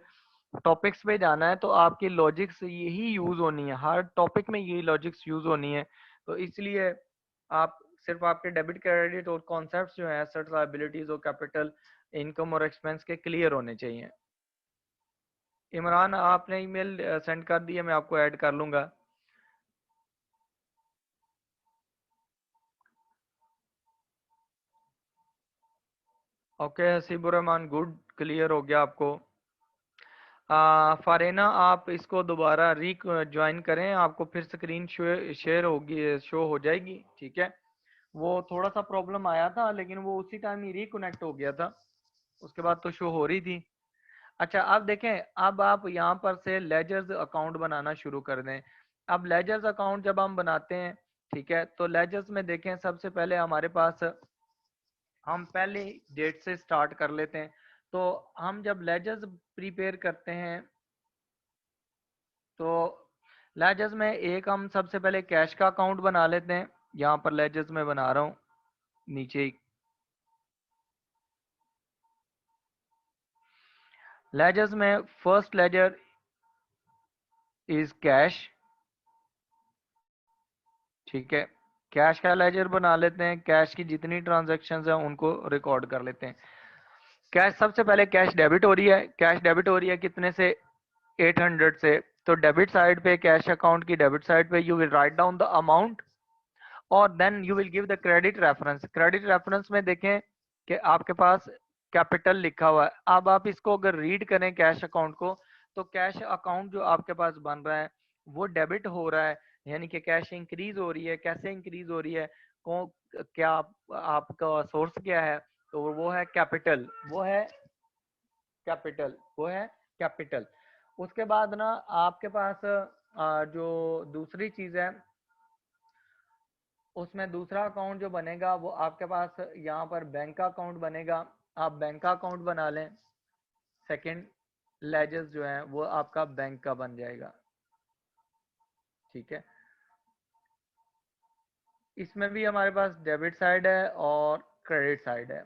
टॉपिक्स पे जाना है। तो आपकी लॉजिक्स यही यूज होनी है, हर टॉपिक में यही लॉजिक्स यूज होनी है। तो इसलिए आप सिर्फ आपके डेबिट क्रेडिट और कॉन्सेप्ट जो है, एसेट्स लायबिलिटीज और कैपिटल, इनकम और एक्सपेंस के क्लियर होने चाहिए। इमरान, आपने ईमेल सेंड कर दी है, मैं आपको ऐड कर लूंगा। Okay Hasibur Rahman, good, clear हो गया आपको। फारेना, आप इसको दोबारा री ज्वाइन करें, आपको फिर स्क्रीन शेयर होगी, शो हो जाएगी। ठीक है, वो थोड़ा सा प्रॉब्लम आया था, लेकिन वो उसी टाइम ही रिकनेक्ट हो गया था, उसके बाद तो शो हो रही थी। अच्छा, अब देखें, अब आप यहाँ पर से लेजर्स अकाउंट बनाना शुरू कर दें। अब लेजर्स अकाउंट जब हम बनाते हैं, ठीक है, तो लेजर्स में देखें, सबसे पहले हमारे पास, हम पहले डेट से स्टार्ट कर लेते हैं। तो हम जब लेजर्स प्रिपेयर करते हैं, तो लेजर्स में एक हम सबसे पहले कैश का अकाउंट बना लेते हैं। यहाँ पर लेजर्स में बना रहा हूँ, नीचे ही लेजर्स में फर्स्ट लेजर इज कैश। ठीक है, कैश का लेजर बना लेते हैं, कैश की जितनी ट्रांजैक्शंस हैं उनको रिकॉर्ड कर लेते हैं। कैश, सबसे पहले कैश डेबिट हो रही है, कैश डेबिट हो रही है कितने से, 800 से। तो डेबिट साइड पे, कैश अकाउंट की डेबिट साइड पे, you will write down the amount और then you will give the credit reference. Credit reference में देखें कि आपके पास कैपिटल लिखा हुआ है। अब आप इसको अगर रीड करें कैश अकाउंट को, तो कैश अकाउंट जो आपके पास बन रहा है वो डेबिट हो रहा है, यानी कि कैश इंक्रीज हो रही है। कैसे इंक्रीज हो रही है, क्या आपका सोर्स क्या है, तो वो है कैपिटल, वो है कैपिटल, वो है कैपिटल। उसके बाद ना आपके पास जो दूसरी चीज है, उसमें दूसरा अकाउंट जो बनेगा वो आपके पास यहाँ पर बैंक का अकाउंट बनेगा। आप बैंक का अकाउंट बना लें, सेकंड लेजर्स जो है वो आपका बैंक का बन जाएगा। ठीक है, इसमें भी हमारे पास डेबिट साइड है और क्रेडिट साइड है।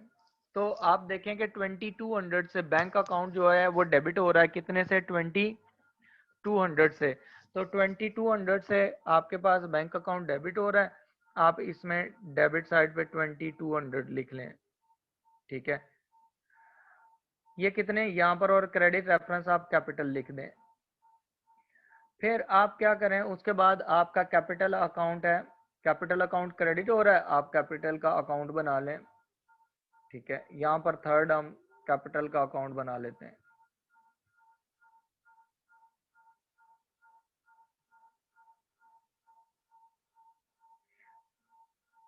तो आप देखें कि 2200 से बैंक अकाउंट जो है वो डेबिट हो रहा है, कितने से, 2200 से। तो 2200 से आपके पास बैंक अकाउंट डेबिट हो रहा है, आप इसमें डेबिट साइड पे 2200 लिख लें। ठीक है, ये कितने यहाँ पर, और क्रेडिट रेफरेंस आप कैपिटल लिख दें। फिर आप क्या करें, उसके बाद आपका कैपिटल अकाउंट है, कैपिटल अकाउंट क्रेडिट हो रहा है, आप कैपिटल का अकाउंट बना लें। ठीक है, यहाँ पर थर्ड हम कैपिटल का अकाउंट बना लेते हैं।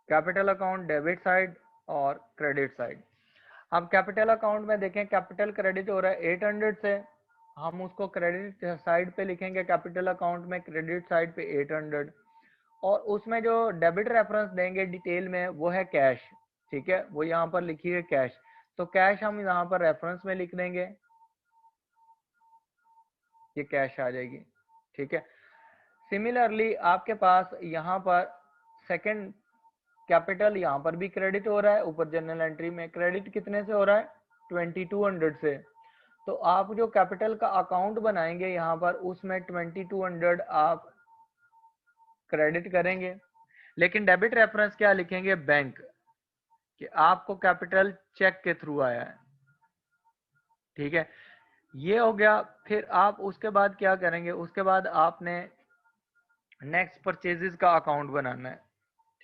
कैपिटल अकाउंट डेबिट साइड और क्रेडिट साइड। अब कैपिटल अकाउंट में देखें, कैपिटल क्रेडिट हो रहा है 800 से, हम उसको क्रेडिट साइड पे लिखेंगे, कैपिटल अकाउंट में क्रेडिट साइड पे 800। और उसमें जो डेबिट रेफरेंस देंगे डिटेल में वो है कैश। ठीक है, वो यहाँ पर लिखी है कैश, तो कैश हम यहाँ पर रेफरेंस में लिख देंगे, ये कैश आ जाएगी। ठीक है, सिमिलरली आपके पास यहाँ पर सेकंड कैपिटल, यहाँ पर भी क्रेडिट हो रहा है, ऊपर जनरल एंट्री में क्रेडिट कितने से हो रहा है, 2200 से, तो आप जो कैपिटल का अकाउंट बनाएंगे यहाँ पर उसमें 2200 आप क्रेडिट करेंगे, लेकिन डेबिट रेफरेंस क्या लिखेंगे, बैंक, कि आपको कैपिटल चेक के थ्रू आया है। ठीक है, ये हो गया। फिर आप उसके बाद क्या करेंगे, उसके बाद आपने नेक्स्ट परचेजेस का अकाउंट बनाना है।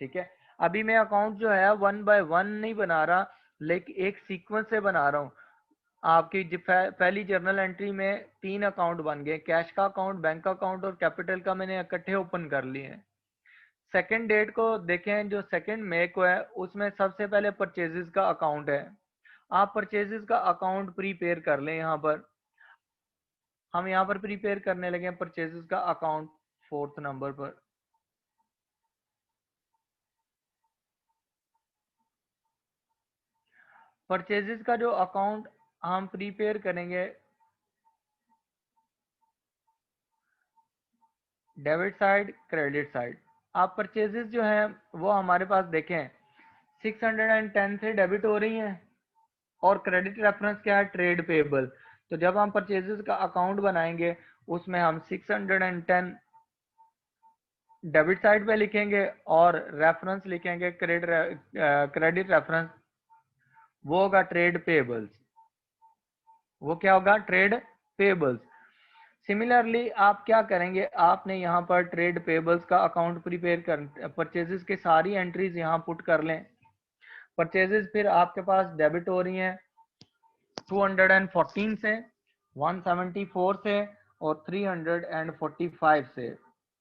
ठीक है, अभी मैं अकाउंट जो है 1 बाय 1 नहीं बना रहा, लेकिन एक सीक्वेंस से बना रहा हूँ। आपकी पहली जर्नल एंट्री में 3 अकाउंट बन गए, कैश का अकाउंट, बैंक का अकाउंट और कैपिटल का मैंने इकट्ठे ओपन कर लिए हैं। सेकेंड डेट को देखें, जो सेकेंड मई को है उसमें सबसे पहले परचेजेस का अकाउंट है। आप परचेजेस का अकाउंट प्रीपेयर कर लें। यहाँ पर हम यहाँ पर प्रीपेयर करने लगे परचेजेस का अकाउंट 4th नंबर पर। परचेजेस का जो अकाउंट हम प्रीपेयर करेंगे, डेबिट साइड, क्रेडिट साइड। आप परचेजेस जो है वो हमारे पास देखें 610 से डेबिट हो रही हैं, और क्रेडिट रेफरेंस क्या है, ट्रेड पेबल। तो जब हम परचेजेस का अकाउंट बनाएंगे उसमें हम 610 डेबिट साइड पे लिखेंगे और रेफरेंस लिखेंगे क्रेडिट रेफरेंस, वो होगा ट्रेड पेबल्स। वो क्या होगा, ट्रेड पेबल्स। सिमिलरली आप क्या करेंगे, आपने यहाँ पर ट्रेड पेबल्स का अकाउंट प्रिपेयर कर, परचेजेस की सारी एंट्रीज यहाँ पुट कर लें। परचेजेस फिर आपके पास डेबिट हो रही हैं 214 से, 174 से और 345 से।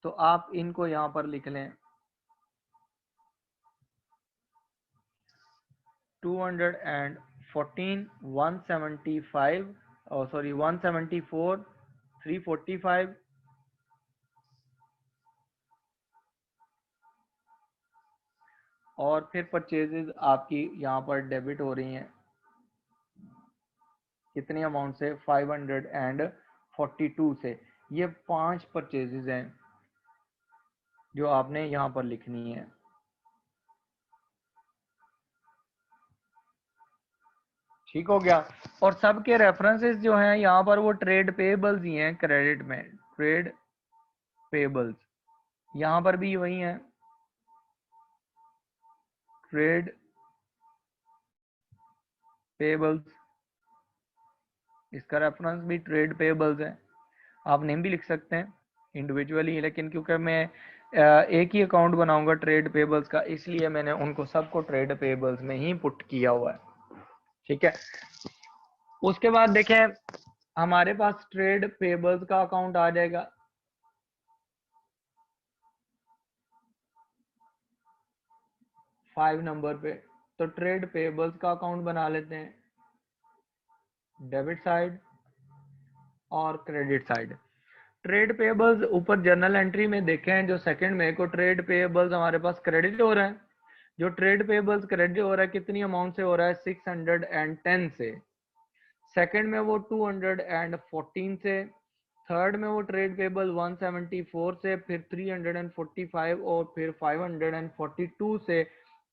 तो आप इनको यहाँ पर लिख लें 214, 175 और सॉरी 174, 345 और फिर परचेजेस आपकी यहाँ पर डेबिट हो रही हैं कितनी अमाउंट से, 542 से। ये 5 परचेजेस हैं जो आपने यहाँ पर लिखनी है। ठीक हो गया। और सबके रेफरेंसेस जो हैं यहाँ पर वो ट्रेड पेबल्स ही हैं, क्रेडिट में ट्रेड पेबल्स, यहाँ पर भी वही है, ट्रेड पेबल्स, इसका रेफरेंस भी ट्रेड पेबल्स है। आप नेम भी लिख सकते हैं इंडिविजुअली, लेकिन क्योंकि मैं एक ही अकाउंट बनाऊंगा ट्रेड पेबल्स का, इसलिए मैंने उनको सबको ट्रेड पेबल्स में ही पुट किया हुआ है। ठीक है, उसके बाद देखें हमारे पास ट्रेड पेबल्स का अकाउंट आ जाएगा। फाइव नंबर पे तो ट्रेड पेबल्स का अकाउंट बना लेते हैं, डेबिट साइड और क्रेडिट साइड। ट्रेड पेबल्स ऊपर जर्नल एंट्री में देखें, जो सेकंड में को ट्रेड पेबल्स हमारे पास क्रेडिट हो रहा है। जो ट्रेड पेबल्स क्रेडिट हो रहा है कितनी अमाउंट से हो रहा है, 610 से। सेकंड में वो 214 से, थर्ड में वो ट्रेड पेबल 174 से, फिर 345 और फिर 542 से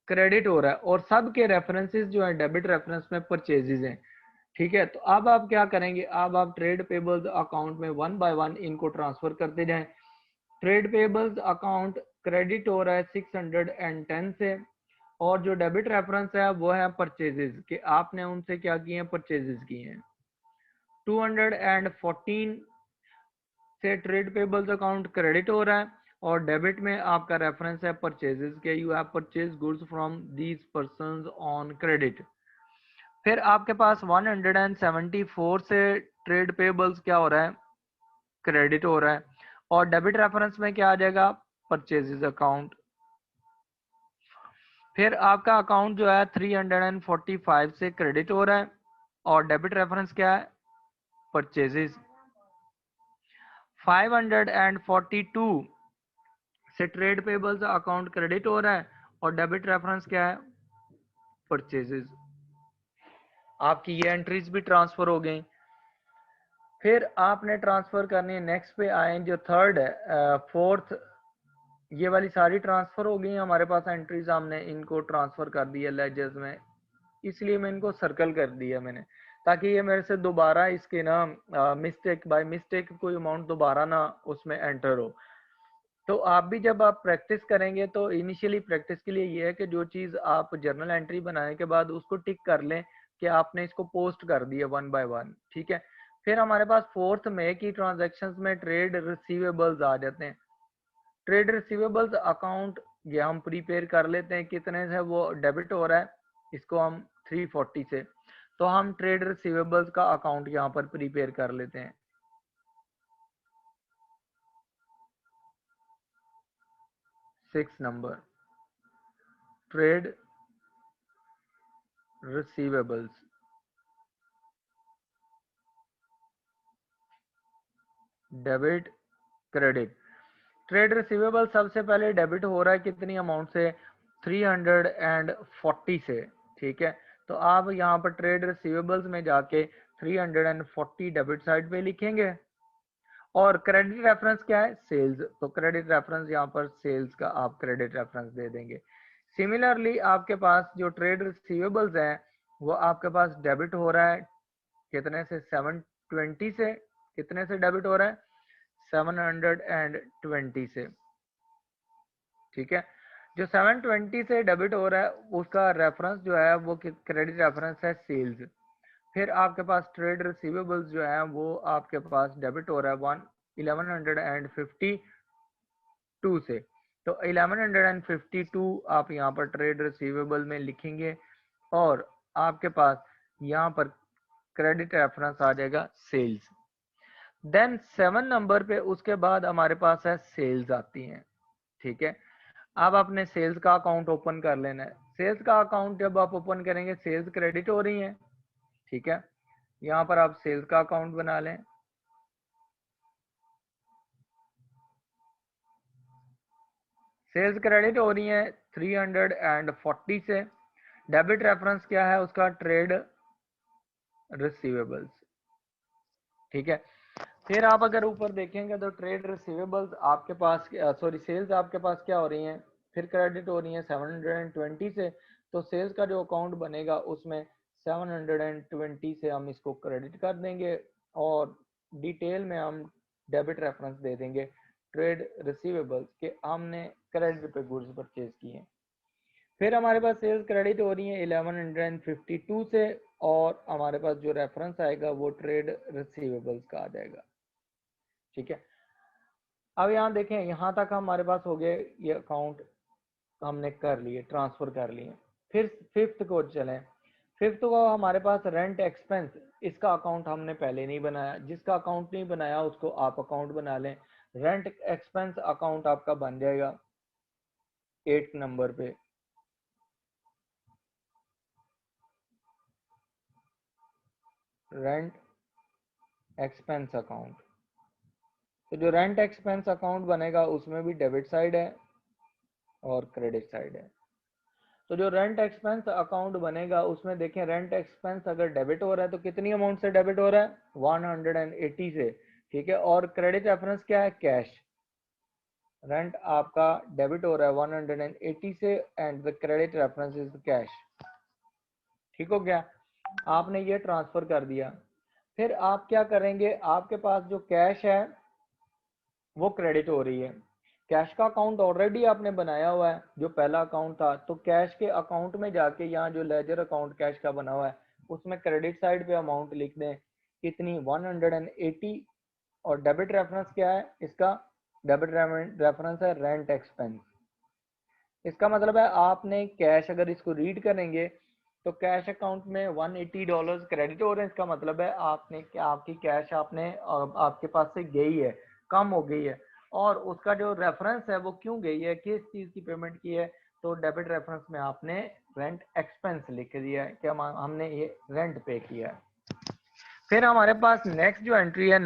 क्रेडिट हो रहा है। और सब के रेफरेंसेस जो है डेबिट रेफरेंस में परचेजेज हैं। ठीक है, तो अब आप क्या करेंगे, अब आप ट्रेड पेबल्स अकाउंट में 1 बाय 1 इनको ट्रांसफर करते जाएं। ट्रेड पेबल्स अकाउंट क्रेडिट हो रहा है 610 से, और जो डेबिट रेफरेंस है वो है परचेजेस, कि आपने उनसे क्या किए हैं, परचेजेस किए हैं। 214 से ट्रेड पेबल्स अकाउंट क्रेडिट हो रहा है, और डेबिट में आपका रेफरेंस है परचेजेस के, you have purchase goods from these persons on credit. फिर आपके पास 174 से ट्रेड पेबल्स क्या हो रहा है, क्रेडिट हो रहा है, और डेबिट रेफरेंस में क्या आ जाएगा, परचेजेस अकाउंट। फिर आपका अकाउंट जो है 345 से क्रेडिट हो रहा है, और डेबिट रेफरेंस क्या है, परचेजेस। 542 से ट्रेड पेबल्स अकाउंट क्रेडिट हो रहा है, और डेबिट रेफरेंस क्या है, परचेजेस। आपकी ये एंट्रीज भी ट्रांसफर हो गई। फिर आपने ट्रांसफर करनी है, नेक्स्ट पे आए, जो थर्ड है, फोर्थ, ये वाली सारी ट्रांसफर हो गई हमारे पास एंट्रीज, हमने इनको ट्रांसफर कर दी है लेजर्स में। इसलिए मैं इनको सर्कल कर दिया मैंने, ताकि ये मेरे से दोबारा इसके ना मिस्टेक बाय मिस्टेक कोई अमाउंट दोबारा ना उसमें एंटर हो। तो आप भी जब आप प्रैक्टिस करेंगे तो इनिशियली प्रैक्टिस के लिए ये है कि जो चीज़ आप जर्नल एंट्री बनाने के बाद उसको टिक कर लें कि आपने इसको पोस्ट कर दिया 1 बाय 1, ठीक है। फिर हमारे पास फोर्थ में की ट्रांजैक्शंस में ट्रेड रिसीवेबल्स आ जाते हैं। ट्रेड रिसीवेबल्स अकाउंट ये हम प्रीपेयर कर लेते हैं, कितने से वो डेबिट हो रहा है, इसको हम 340 से, तो हम ट्रेड रिसीवेबल्स का अकाउंट यहाँ पर प्रीपेयर कर लेते हैं। 6 number trade receivables, debit credit. Trade receivable सबसे पहले डेबिट हो रहा है कितनी अमाउंट से, 340 से, ठीक है। तो आप यहाँ पर ट्रेड रिसीवेबल्स में जाके 340 डेबिट साइड पे लिखेंगे, और क्रेडिट रेफरेंस क्या है, सेल्स, तो क्रेडिट रेफरेंस यहाँ पर सेल्स का आप क्रेडिट रेफरेंस दे देंगे। सिमिलरली आपके पास जो ट्रेड रिसीवेबल्स है वो आपके पास डेबिट हो रहा है कितने से, 720 से, कितने से डेबिट हो रहा है, 720 से, ठीक है। जो 720 से डेबिट हो रहा है उसका रेफरेंस जो है वो क्रेडिट रेफरेंस है सेल्स। फिर आपके पास ट्रेड रिसीवेबल्स जो है वो आपके पास डेबिट हो रहा है 1152 से, तो 1152 आप यहाँ पर ट्रेड रिसीवेबल में लिखेंगे, और आपके पास यहाँ पर क्रेडिट रेफरेंस आ जाएगा सेल्स। देन 7 नंबर पे उसके बाद हमारे पास है सेल्स आती हैं, ठीक है। अब आपने सेल्स का अकाउंट ओपन कर लेना है। सेल्स का अकाउंट जब आप ओपन करेंगे सेल्स क्रेडिट हो रही है, ठीक है। यहाँ पर आप सेल्स का अकाउंट बना लें। सेल्स क्रेडिट हो रही है 340 से, डेबिट रेफरेंस क्या है उसका, ट्रेड रिसीवेबल्स, ठीक है। फिर आप अगर ऊपर देखेंगे तो ट्रेड रिसीवेबल्स आपके पास, सॉरी सेल्स आपके पास क्या हो रही हैं, फिर क्रेडिट हो रही है 720 से, तो सेल्स का जो अकाउंट बनेगा उसमें 720 से हम इसको क्रेडिट कर देंगे, और डिटेल में हम डेबिट रेफरेंस दे देंगे ट्रेड रिसीवेबल्स के हमने क्रेडिट पे गुड्स परचेज किए हैं। फिर हमारे पास सेल्स क्रेडिट हो रही है 1152 से, और हमारे पास जो रेफरेंस आएगा वो ट्रेड रिसीवेबल्स का आ जाएगा, ठीक है। अब यहाँ देखें, यहाँ तक हमारे पास हो गए ये अकाउंट हमने कर लिए, ट्रांसफर कर लिए। फिर फिफ्थ को चलें। फिफ्थ को हमारे पास रेंट एक्सपेंस, इसका अकाउंट हमने पहले नहीं बनाया, जिसका अकाउंट नहीं बनाया उसको आप अकाउंट बना लें। रेंट एक्सपेंस अकाउंट आपका बन जाएगा 8 नंबर पे। रेंट एक्सपेंस अकाउंट, तो जो रेंट एक्सपेंस अकाउंट बनेगा उसमें भी डेबिट साइड है और क्रेडिट साइड है। तो जो रेंट एक्सपेंस अकाउंट बनेगा उसमें देखें, रेंट एक्सपेंस अगर डेबिट हो रहा है तो कितनी अमाउंट से डेबिट हो रहा है, 180 से, ठीक है। और क्रेडिट रेफरेंस क्या है, कैश। रेंट आपका डेबिट हो रहा है 180 से, and the credit reference is cash, ठीक हो गया। आपने ये ट्रांसफर कर दिया। फिर आप क्या करेंगे, आपके पास जो कैश है वो क्रेडिट हो रही है। कैश का अकाउंट ऑलरेडी आपने बनाया हुआ है, जो पहला अकाउंट था, तो कैश के अकाउंट में जाके यहाँ जो लेजर अकाउंट कैश का बना हुआ है उसमें क्रेडिट साइड पे अमाउंट लिख दें कितनी, 180, और डेबिट रेफरेंस क्या है इसका, डेबिट रेफरेंस है रेंट एक्सपेंस। इसका मतलब है आपने कैश, अगर इसको रीड करेंगे तो कैश अकाउंट में $180 क्रेडिट हो रहे हैं। इसका मतलब है आपने आपकी कैश आपने आपके पास से गई है, कम हो गई है, और उसका जो रेफरेंस है वो क्यों गई है, किस चीज की पेमेंट की है, तो डेबिट रेफरेंस में आपने रेंट एक्सपेंस लिख दिया है कि हमने ये रेंट पे किया है। फिर हमारे पास नेक्स्ट जो एंट्री है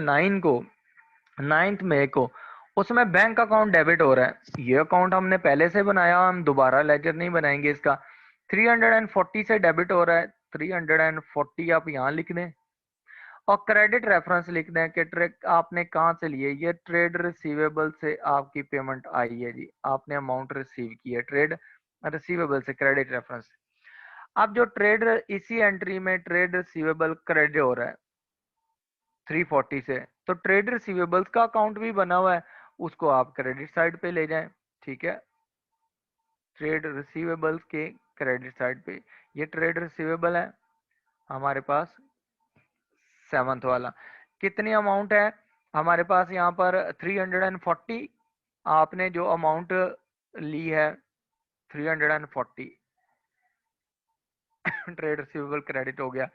9th मई को, उसमें बैंक अकाउंट डेबिट हो रहा है। ये अकाउंट हमने पहले से बनाया, हम दोबारा लेजर नहीं बनाएंगे इसका। 340 से डेबिट हो रहा है, 340 आप यहाँ लिख दें, और क्रेडिट रेफरेंस लिख दें कि ट्रेड आपने कहाँ से लिए, ये ट्रेड रिसीवेबल से आपकी पेमेंट आई है जी, आपने अमाउंट रिसीव की है ट्रेड रिसीवेबल से, क्रेडिट रेफरेंस। अब जो ट्रेड इसी एंट्री में ट्रेड रिसीवेबल क्रेडिट हो रहा है 340 से, तो ट्रेड रिसीवेबल्स का अकाउंट भी बना हुआ है, उसको आप क्रेडिट साइड पे ले जाएं। ठीक है, ट्रेड रिसीवेबल्स के क्रेडिट साइड पे, ये ट्रेड रिसीवेबल है हमारे पास 7th वाला। कितनी अमाउंट है हमारे पास यहाँ पर 340, आपने जो अमाउंट ली है 340 ट्रेड रिसीवेबल क्रेडिट हो गया।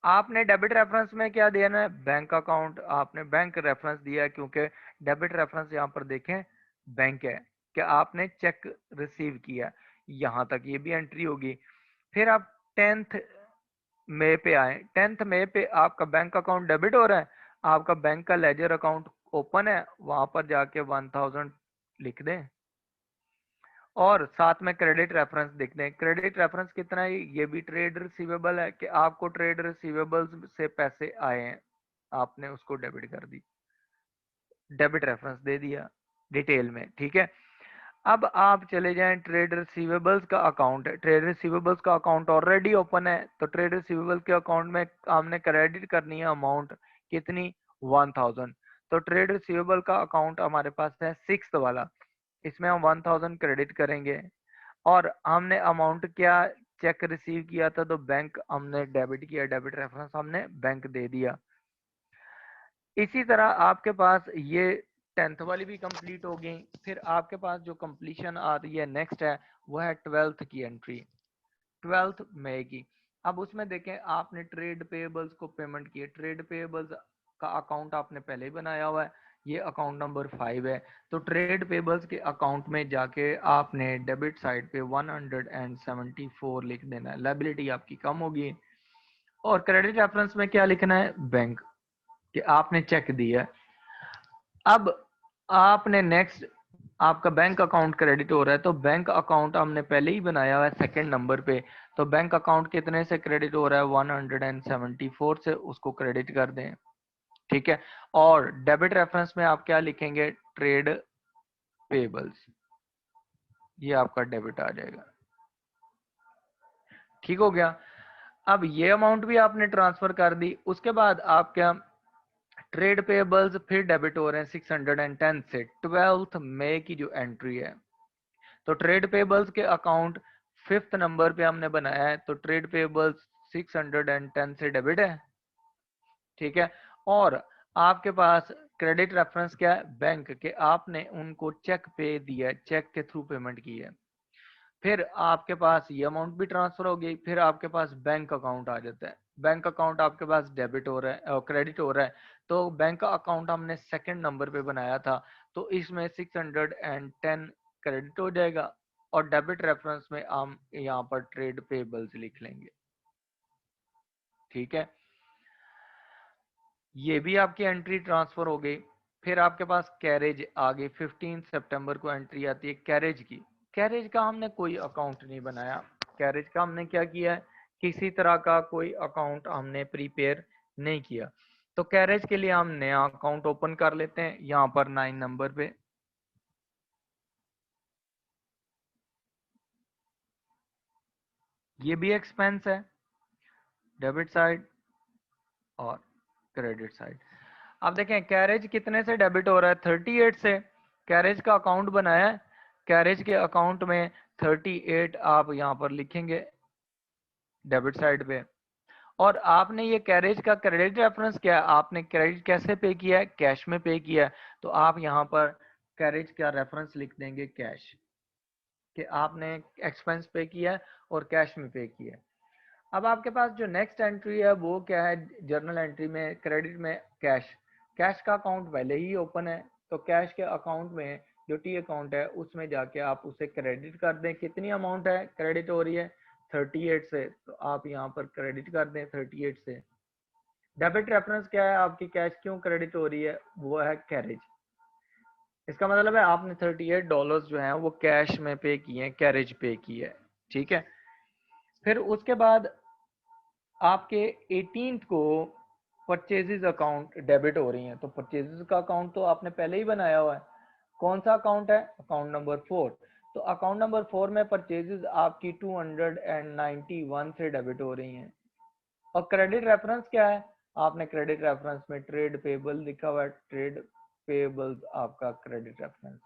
आपने डेबिट रेफरेंस में क्या देना है, बैंक अकाउंट, आपने बैंक रेफरेंस दिया है क्योंकि डेबिट रेफरेंस यहाँ पर देखें बैंक है कि आपने चेक रिसीव किया, यहाँ तक ये भी एंट्री होगी। फिर आप 10th मई पे आए, 10th मई पे आपका बैंक अकाउंट डेबिट हो रहा है, आपका बैंक का लेजर अकाउंट ओपन है, वहां पर जाके 1000 लिख दें और साथ में क्रेडिट रेफरेंस लिख दें। क्रेडिट रेफरेंस कितना है, ये भी ट्रेड रिसीवेबल है कि आपको ट्रेड रिसीवेबल्स से पैसे आए हैं, आपने उसको डेबिट कर दी, डेबिट रेफरेंस दे दिया डिटेल में। ठीक है, अब आप चले जाएं ट्रेड रिसीवेबल्स का अकाउंट है, ट्रेड रिसीवेबल्स का अकाउंट ऑलरेडी ओपन है, तो ट्रेड रिसीवेबल के अकाउंट में हमने क्रेडिट करनी है अमाउंट कितनी 1000, तो ट्रेड रिसीवेबल का अकाउंट हमारे पास है 6th वाला, इसमें हम 1000 क्रेडिट करेंगे और हमने अमाउंट क्या चेक रिसीव किया था, तो बैंक हमने डेबिट किया, डेबिट रेफरेंस हमने बैंक दे दिया। इसी तरह आपके पास ये 10th वाली भी कंप्लीट हो गई। फिर आपके पास जो कंप्लीशन आ रही है नेक्स्ट है वो है 12th की एंट्री, 12th मई की। अब उसमें देखें आपने ट्रेड पेएबल्स को पेमेंट किए, ट्रेड पेएबल्स का अकाउंट आपने पहले ही बनाया हुआ है, ये अकाउंट नंबर 5 है, तो ट्रेड पेएबल्स के अकाउंट में जाके आपने डेबिट साइड पे 174 लिख देना है, लायबिलिटी आपकी कम होगी। और क्रेडिट रेफरेंस में क्या लिखना है, बैंक, कि आपने चेक दिया। अब आपने नेक्स्ट, आपका बैंक अकाउंट क्रेडिट हो रहा है, तो बैंक अकाउंट हमने पहले ही बनाया हुआ है 2nd नंबर पे, तो बैंक अकाउंट कितने से क्रेडिट हो रहा है 174 से, उसको क्रेडिट कर दें। ठीक है, और डेबिट रेफरेंस में आप क्या लिखेंगे, ट्रेड पेबल्स, ये आपका डेबिट आ जाएगा। ठीक हो गया, अब ये अमाउंट भी आपने ट्रांसफर कर दी, उसके बाद आप क्या ट्रेड पेबल्स फिर डेबिट हो रहे हैं 610 से, 12th मई की जो एंट्री है, तो ट्रेड पेबल्स के अकाउंट 5th नंबर पे हमने बनाया है, तो ट्रेड पेबल्स 610 से डेबिट है। ठीक है, और आपके पास क्रेडिट रेफरेंस क्या है, बैंक के, आपने उनको चेक पे दिया, चेक के थ्रू पेमेंट की है। फिर आपके पास ये अमाउंट भी ट्रांसफर हो गई, फिर आपके पास बैंक अकाउंट आ जाता है, बैंक अकाउंट आपके पास डेबिट हो रहा है और क्रेडिट हो रहा है, तो बैंक का अकाउंट हमने 2nd नंबर पे बनाया था, तो इसमें 610 क्रेडिट हो जाएगा और डेबिट रेफरेंस में हम यहाँ पर ट्रेड पेबल्स लिख लेंगे। ठीक है, ये भी आपकी एंट्री ट्रांसफर हो गई। फिर आपके पास कैरेज आ गई, 15 सितंबर को एंट्री आती है कैरेज की। कैरेज का हमने कोई अकाउंट नहीं बनाया, कैरेज का हमने क्या किया है, किसी तरह का कोई अकाउंट हमने प्रिपेयर नहीं किया, तो कैरेज के लिए हम नया अकाउंट ओपन कर लेते हैं यहाँ पर 9 नंबर पे। ये भी एक्सपेंस है, डेबिट साइड और क्रेडिट साइड। अब देखें कैरेज कितने से डेबिट हो रहा है, 38 से, कैरेज का अकाउंट बनाया है, कैरेज के अकाउंट में 38 आप यहाँ पर लिखेंगे डेबिट साइड पे। और आपने ये कैरेज का क्रेडिट रेफरेंस क्या है, आपने क्रेडिट कैसे पे किया है, कैश में पे किया है, तो आप यहाँ पर कैरेज का रेफरेंस लिख देंगे कैश, कि आपने एक्सपेंस पे किया है और कैश में पे किया है। अब आपके पास जो नेक्स्ट एंट्री है वो क्या है, जर्नल एंट्री में क्रेडिट में कैश, कैश का अकाउंट पहले ही ओपन है, तो कैश के अकाउंट में जो टी अकाउंट है उसमें जाके आप उसे क्रेडिट कर दें। कितनी अमाउंट है क्रेडिट हो रही है 38 से, तो आप यहाँ पर क्रेडिट कर दें 38 से। डेबिट रेफरेंस क्या है आपकी, कैश क्यों क्रेडिट हो रही है, वो है कैरेज, इसका मतलब है आपने $38 जो है वो कैश में पे किए हैं, कैरेज पे की है। ठीक है, फिर उसके बाद आपके 18th को परचेजेस अकाउंट डेबिट हो रही हैं, तो परचेजेस का अकाउंट तो आपने पहले ही बनाया हुआ है, कौन सा अकाउंट है, अकाउंट नंबर 4, तो अकाउंट नंबर 4 में परचेजेस आपकी 291 से डेबिट हो रही हैं। और क्रेडिट रेफरेंस क्या है, आपने क्रेडिट रेफरेंस में ट्रेड पेबल लिखा हुआ है, ट्रेड पेबल्स आपका क्रेडिट रेफरेंस,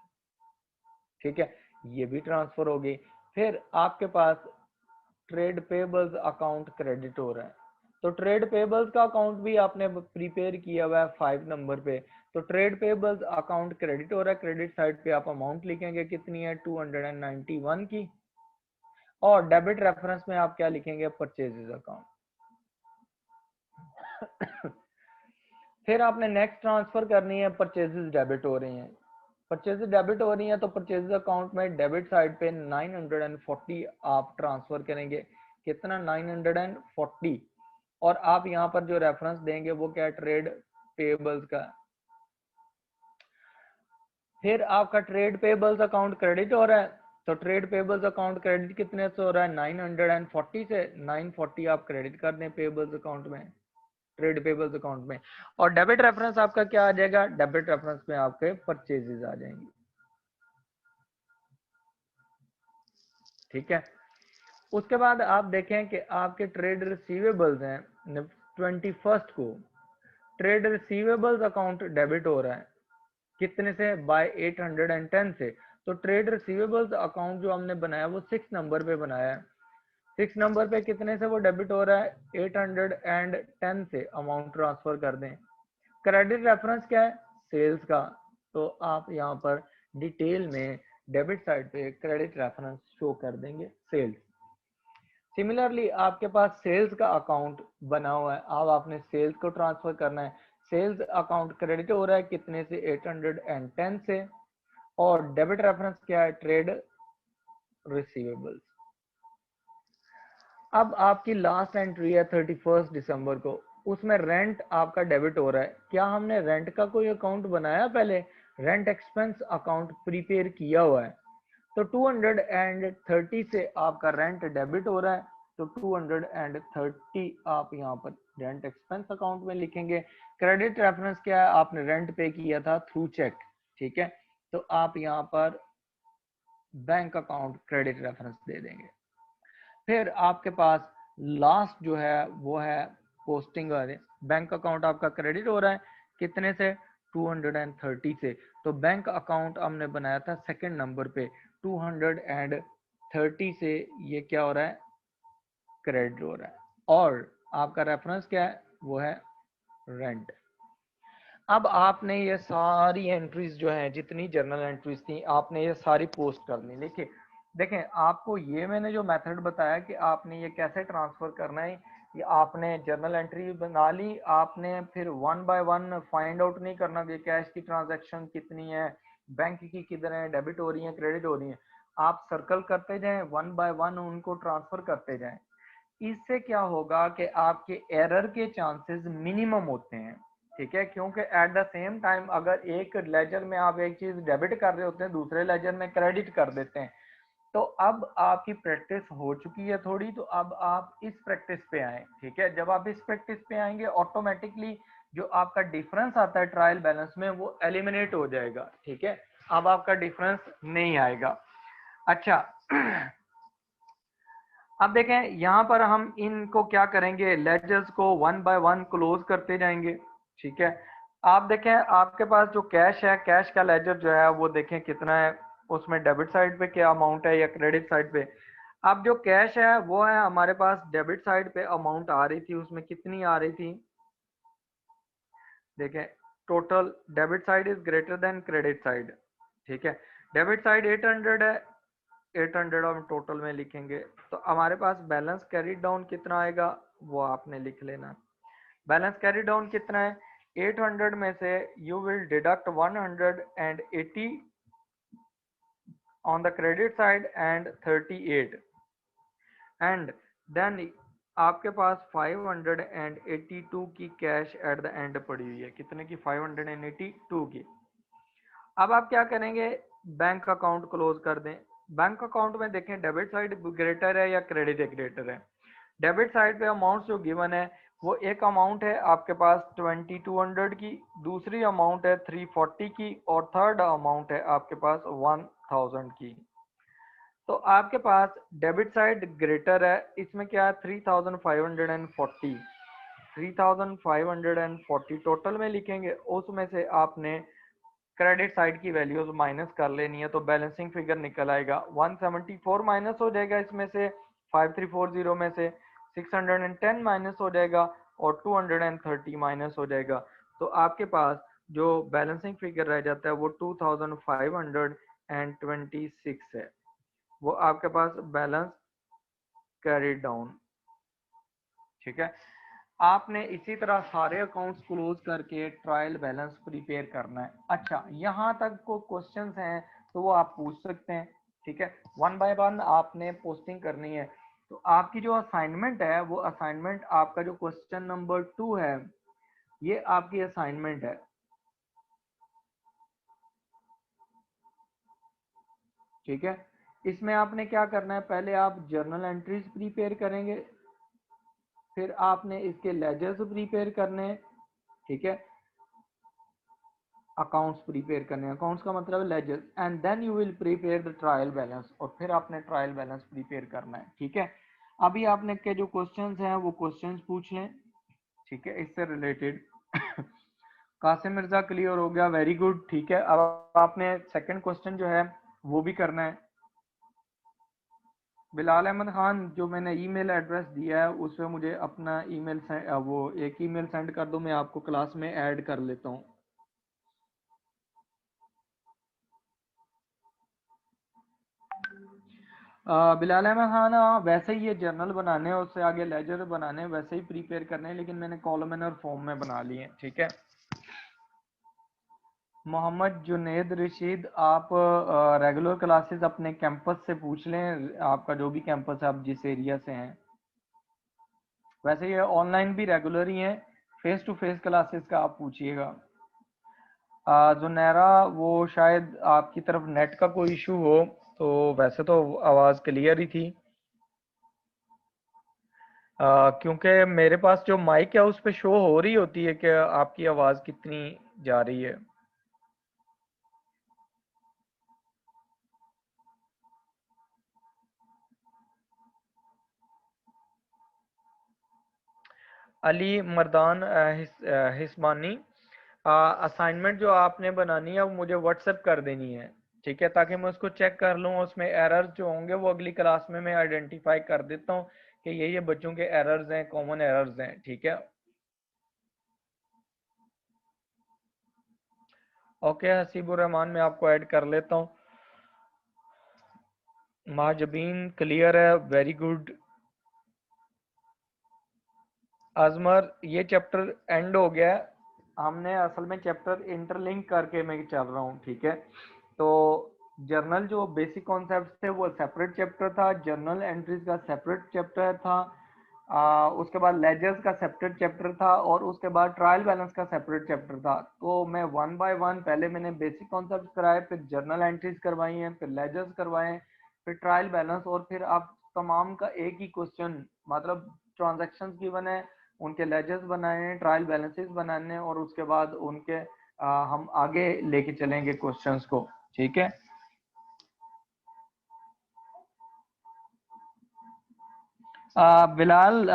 ठीक है, ये भी ट्रांसफर हो गई। फिर आपके पास ट्रेड पेबल्स अकाउंट क्रेडिट हो रहा है, तो ट्रेड पेबल्स का अकाउंट भी आपने प्रिपेयर किया हुआ है 5 नंबर पे, तो ट्रेड पेबल्स अकाउंट क्रेडिट हो रहा है। क्रेडिट साइड पे आप अमाउंट लिखेंगे कितनी है 291 की, और डेबिट रेफरेंस में आप क्या लिखेंगे परचेजेस अकाउंट। फिर आपने नेक्स्ट ट्रांसफर करनी है, परचेजेस डेबिट हो रही हैं, परचेजेस डेबिट हो रही हैं तो परचेजेस अकाउंट में डेबिट साइड पे 940 आप ट्रांसफर करेंगे, कितना 940, और आप यहाँ पर जो रेफरेंस देंगे वो क्या है ट्रेड पेबल्स का। फिर आपका ट्रेड पेबल्स अकाउंट क्रेडिट हो रहा है, तो ट्रेड पेबल्स अकाउंट क्रेडिट कितने से हो रहा है 940 से, 940 आप क्रेडिट कर दें पेबल्स अकाउंट में, ट्रेड पेबल्स अकाउंट में, और डेबिट रेफरेंस आपका क्या आ जाएगा, डेबिट रेफरेंस में आपके परचेजेस आ जाएंगे, ठीक है। उसके बाद आप देखें कि आपके ट्रेड रिसीवेबल्स हैं 21 को, ट्रेड रिसीवेबल्स अकाउंट डेबिट हो रहा है कितने से, बाय 810 से, तो ट्रेड रिसीवेबल्स अकाउंट जो हमने बनाया वो 6 नंबर पे बनाया है, 6 नंबर पे कितने से वो डेबिट हो रहा है 810 से, अमाउंट ट्रांसफर कर दें। क्रेडिट रेफरेंस क्या है सेल्स का, तो आप यहाँ पर डिटेल में डेबिट साइड पे क्रेडिट रेफरेंस शो कर देंगे सेल्स। सिमिलरली आपके पास सेल्स का अकाउंट बना हुआ है, अब आपने सेल्स को ट्रांसफर करना है, सेल्स अकाउंट क्रेडिट हो रहा है कितने से 810 से, और डेबिट रेफरेंस क्या है ट्रेड रिसीवेबल्स। अब आपकी लास्ट एंट्री है 31 दिसंबर को, उसमें रेंट आपका डेबिट हो रहा है, क्या हमने रेंट का कोई अकाउंट बनाया पहले, रेंट एक्सपेंस अकाउंट प्रिपेयर किया हुआ है, तो 230 से आपका रेंट डेबिट हो रहा है, तो 230 आप यहाँ पर रेंट एक्सपेंस अकाउंट में लिखेंगे। क्रेडिट रेफरेंस क्या है, आपने रेंट पे किया था थ्रू चेक, ठीक है, तो आप यहाँ पर बैंक अकाउंट क्रेडिट रेफरेंस दे देंगे। फिर आपके पास लास्ट जो है वो है पोस्टिंग वाले, बैंक अकाउंट आपका क्रेडिट हो रहा है कितने से 230 से, तो बैंक अकाउंट हमने बनाया था सेकंड नंबर पे 230 से, ये क्या हो रहा है क्रेडिट हो रहा है, और आपका रेफरेंस क्या है वो है रेंट। अब आपने ये सारी एंट्रीज जो है जितनी जर्नल एंट्रीज थी आपने ये सारी पोस्ट करनी। देखिए देखें आपको ये मैंने जो मेथड बताया कि आपने ये कैसे ट्रांसफर करना है, ये आपने जर्नल एंट्री बना ली, आपने फिर 1 बाय 1 फाइंड आउट नहीं करना कि कैश की ट्रांजैक्शन कितनी है, बैंक की किधर है, डेबिट हो रही है क्रेडिट हो रही है, आप सर्कल करते जाएं 1 बाय 1 उनको ट्रांसफर करते जाएं। इससे क्या होगा कि आपके एरर के चांसेस मिनिमम होते हैं, ठीक है, क्योंकि एट द सेम टाइम अगर एक लेजर में आप एक चीज डेबिट कर रहे होते हैं दूसरे लेजर में क्रेडिट कर देते हैं, तो अब आपकी प्रैक्टिस हो चुकी है थोड़ी, तो अब आप इस प्रैक्टिस पे आए, ठीक है, जब आप इस प्रैक्टिस पे आएंगे ऑटोमेटिकली जो आपका डिफरेंस आता है ट्रायल बैलेंस में वो एलिमिनेट हो जाएगा, ठीक है, अब आपका डिफरेंस नहीं आएगा। अच्छा अब देखें यहाँ पर हम इनको क्या करेंगे, लेजर्स को 1 बाय 1 क्लोज करते जाएंगे, ठीक है। आप देखें आपके पास जो कैश है, कैश का लेजर जो है वो देखें कितना है, उसमें डेबिट साइड पे क्या अमाउंट है या क्रेडिट साइड पे। अब जो कैश है वो है हमारे पास डेबिट साइड पे अमाउंट आ रही थी, उसमें कितनी आ रही थी, देखें total debit side is greater than credit side, ठीक है, डेबिट साइड 800 है, 800 हम टोटल में लिखेंगे, तो हमारे पास बैलेंस कैरी डाउन कितना आएगा वो आपने लिख लेना। बैलेंस कैरी डाउन कितना है 800 में से you will deduct 180 on the credit side and 38 and then आपके पास 582 की कैश एट द एंड पड़ी हुई है, कितने की 582 की। अब आप क्या करेंगे बैंक अकाउंट क्लोज कर दें। बैंक अकाउंट में देखें डेबिट साइड ग्रेटर है या क्रेडिट ग्रेटर है, डेबिट साइड पे अमाउंट जो गिवन है वो एक अमाउंट है आपके पास 2200 की, दूसरी अमाउंट है 340 की, और थर्ड अमाउंट है आपके पास 1000 की। तो आपके पास डेबिट साइड ग्रेटर है, इसमें क्या है 3540, 3540 टोटल में लिखेंगे, उसमें से आपने क्रेडिट साइड की वैल्यूज माइनस कर लेनी है, तो बैलेंसिंग फिगर निकल आएगा 174 माइनस हो जाएगा, इसमें से 5340 में से 610 माइनस हो जाएगा और 230 माइनस हो जाएगा। तो आपके पास जो बैलेंसिंग फिगर रह जाता है वो 2526 है, वो आपके पास बैलेंस कैरी डाउन। ठीक है, आपने इसी तरह सारे अकाउंट्स क्लोज करके ट्रायल बैलेंस प्रिपेयर करना है। अच्छा, यहाँ तक को क्वेश्चंस हैं तो वो आप पूछ सकते हैं। ठीक है, वन बाय वन आपने पोस्टिंग करनी है। तो आपकी जो असाइनमेंट है वो असाइनमेंट आपका जो क्वेश्चन नंबर 2 है, ये आपकी असाइनमेंट है। ठीक है, इसमें आपने क्या करना है, पहले आप जर्नल एंट्रीज प्रिपेयर करेंगे, फिर आपने इसके लेजर्स प्रिपेयर करने हैं। ठीक है, अकाउंट्स प्रिपेयर करने हैं, अकाउंट्स का मतलब है ledger, and then you will prepare the trial balance, और फिर आपने ट्रायल बैलेंस प्रिपेयर करना है। ठीक है, अभी आपने के जो क्वेश्चंस हैं वो क्वेश्चंस पूछ लें। ठीक है, इससे रिलेटेड कासिम मिर्जा क्लियर हो गया, वेरी गुड। ठीक है, अब आपने सेकंड क्वेश्चन जो है वो भी करना है। बिलाल अहमद खान, जो मैंने ईमेल एड्रेस दिया है उस पर मुझे अपना ईमेल वो एक ईमेल सेंड कर दो, मैं आपको क्लास में ऐड कर लेता हूँ। बिलाल अहमद खान, वैसे ही ये जर्नल बनाने हैं, उससे आगे लेजर बनाने हैं, वैसे ही प्रिपेयर करने हैं, लेकिन मैंने कॉलम और फॉर्म में बना लिए। ठीक है, मोहम्मद जुनेद रशीद, आप रेगुलर क्लासेस अपने कैंपस से पूछ लें, आपका जो भी कैंपस है, आप जिस एरिया से हैं। वैसे ये ऑनलाइन भी रेगुलर ही है, फेस टू फेस क्लासेस का आप पूछिएगा। जुनैरा, वो शायद आपकी तरफ नेट का कोई इशू हो, तो वैसे तो आवाज़ क्लियर ही थी। क्योंकि मेरे पास जो माइक है उस पे शो हो रही होती है कि आपकी आवाज़ कितनी जा रही है। अली मर्दान हिस्मानी, असाइनमेंट जो आपने बनानी है वो मुझे व्हाट्सएप कर देनी है। ठीक है, ताकि मैं उसको चेक कर लूँ, उसमें एरर्स जो होंगे वो अगली क्लास में मैं आइडेंटिफाई कर देता हूँ कि ये बच्चों के एरर्स हैं, कॉमन एरर्स हैं। ठीक है, ओके हसीबुर रहमान, मैं आपको ऐड कर लेता हूँ। महाजबीन क्लियर है, वेरी गुड। अजमर, ये चैप्टर एंड हो गया है, हमने असल में चैप्टर इंटरलिंक करके मैं चल रहा हूँ। ठीक है, तो जर्नल जो बेसिक कॉन्सेप्ट थे वो सेपरेट चैप्टर था, जर्नल एंट्रीज का सेपरेट चैप्टर था, उसके बाद लेजर्स का सेपरेट चैप्टर था, और उसके बाद ट्रायल बैलेंस का सेपरेट चैप्टर था। तो मैं वन बाय वन पहले मैंने बेसिक कॉन्सेप्ट कराए, फिर जर्नल एंट्रीज करवाई हैं, फिर लेजर्स करवाए, फिर ट्रायल बैलेंस, और फिर आप तमाम का एक ही क्वेश्चन, मतलब ट्रांजेक्शन गिवन है, उनके लेजर्स बनाए हैं, ट्रायल बैलेंसेस बनाने हैं, और उसके बाद उनके हम आगे लेके चलेंगे क्वेश्चंस को। ठीक है, बिलाल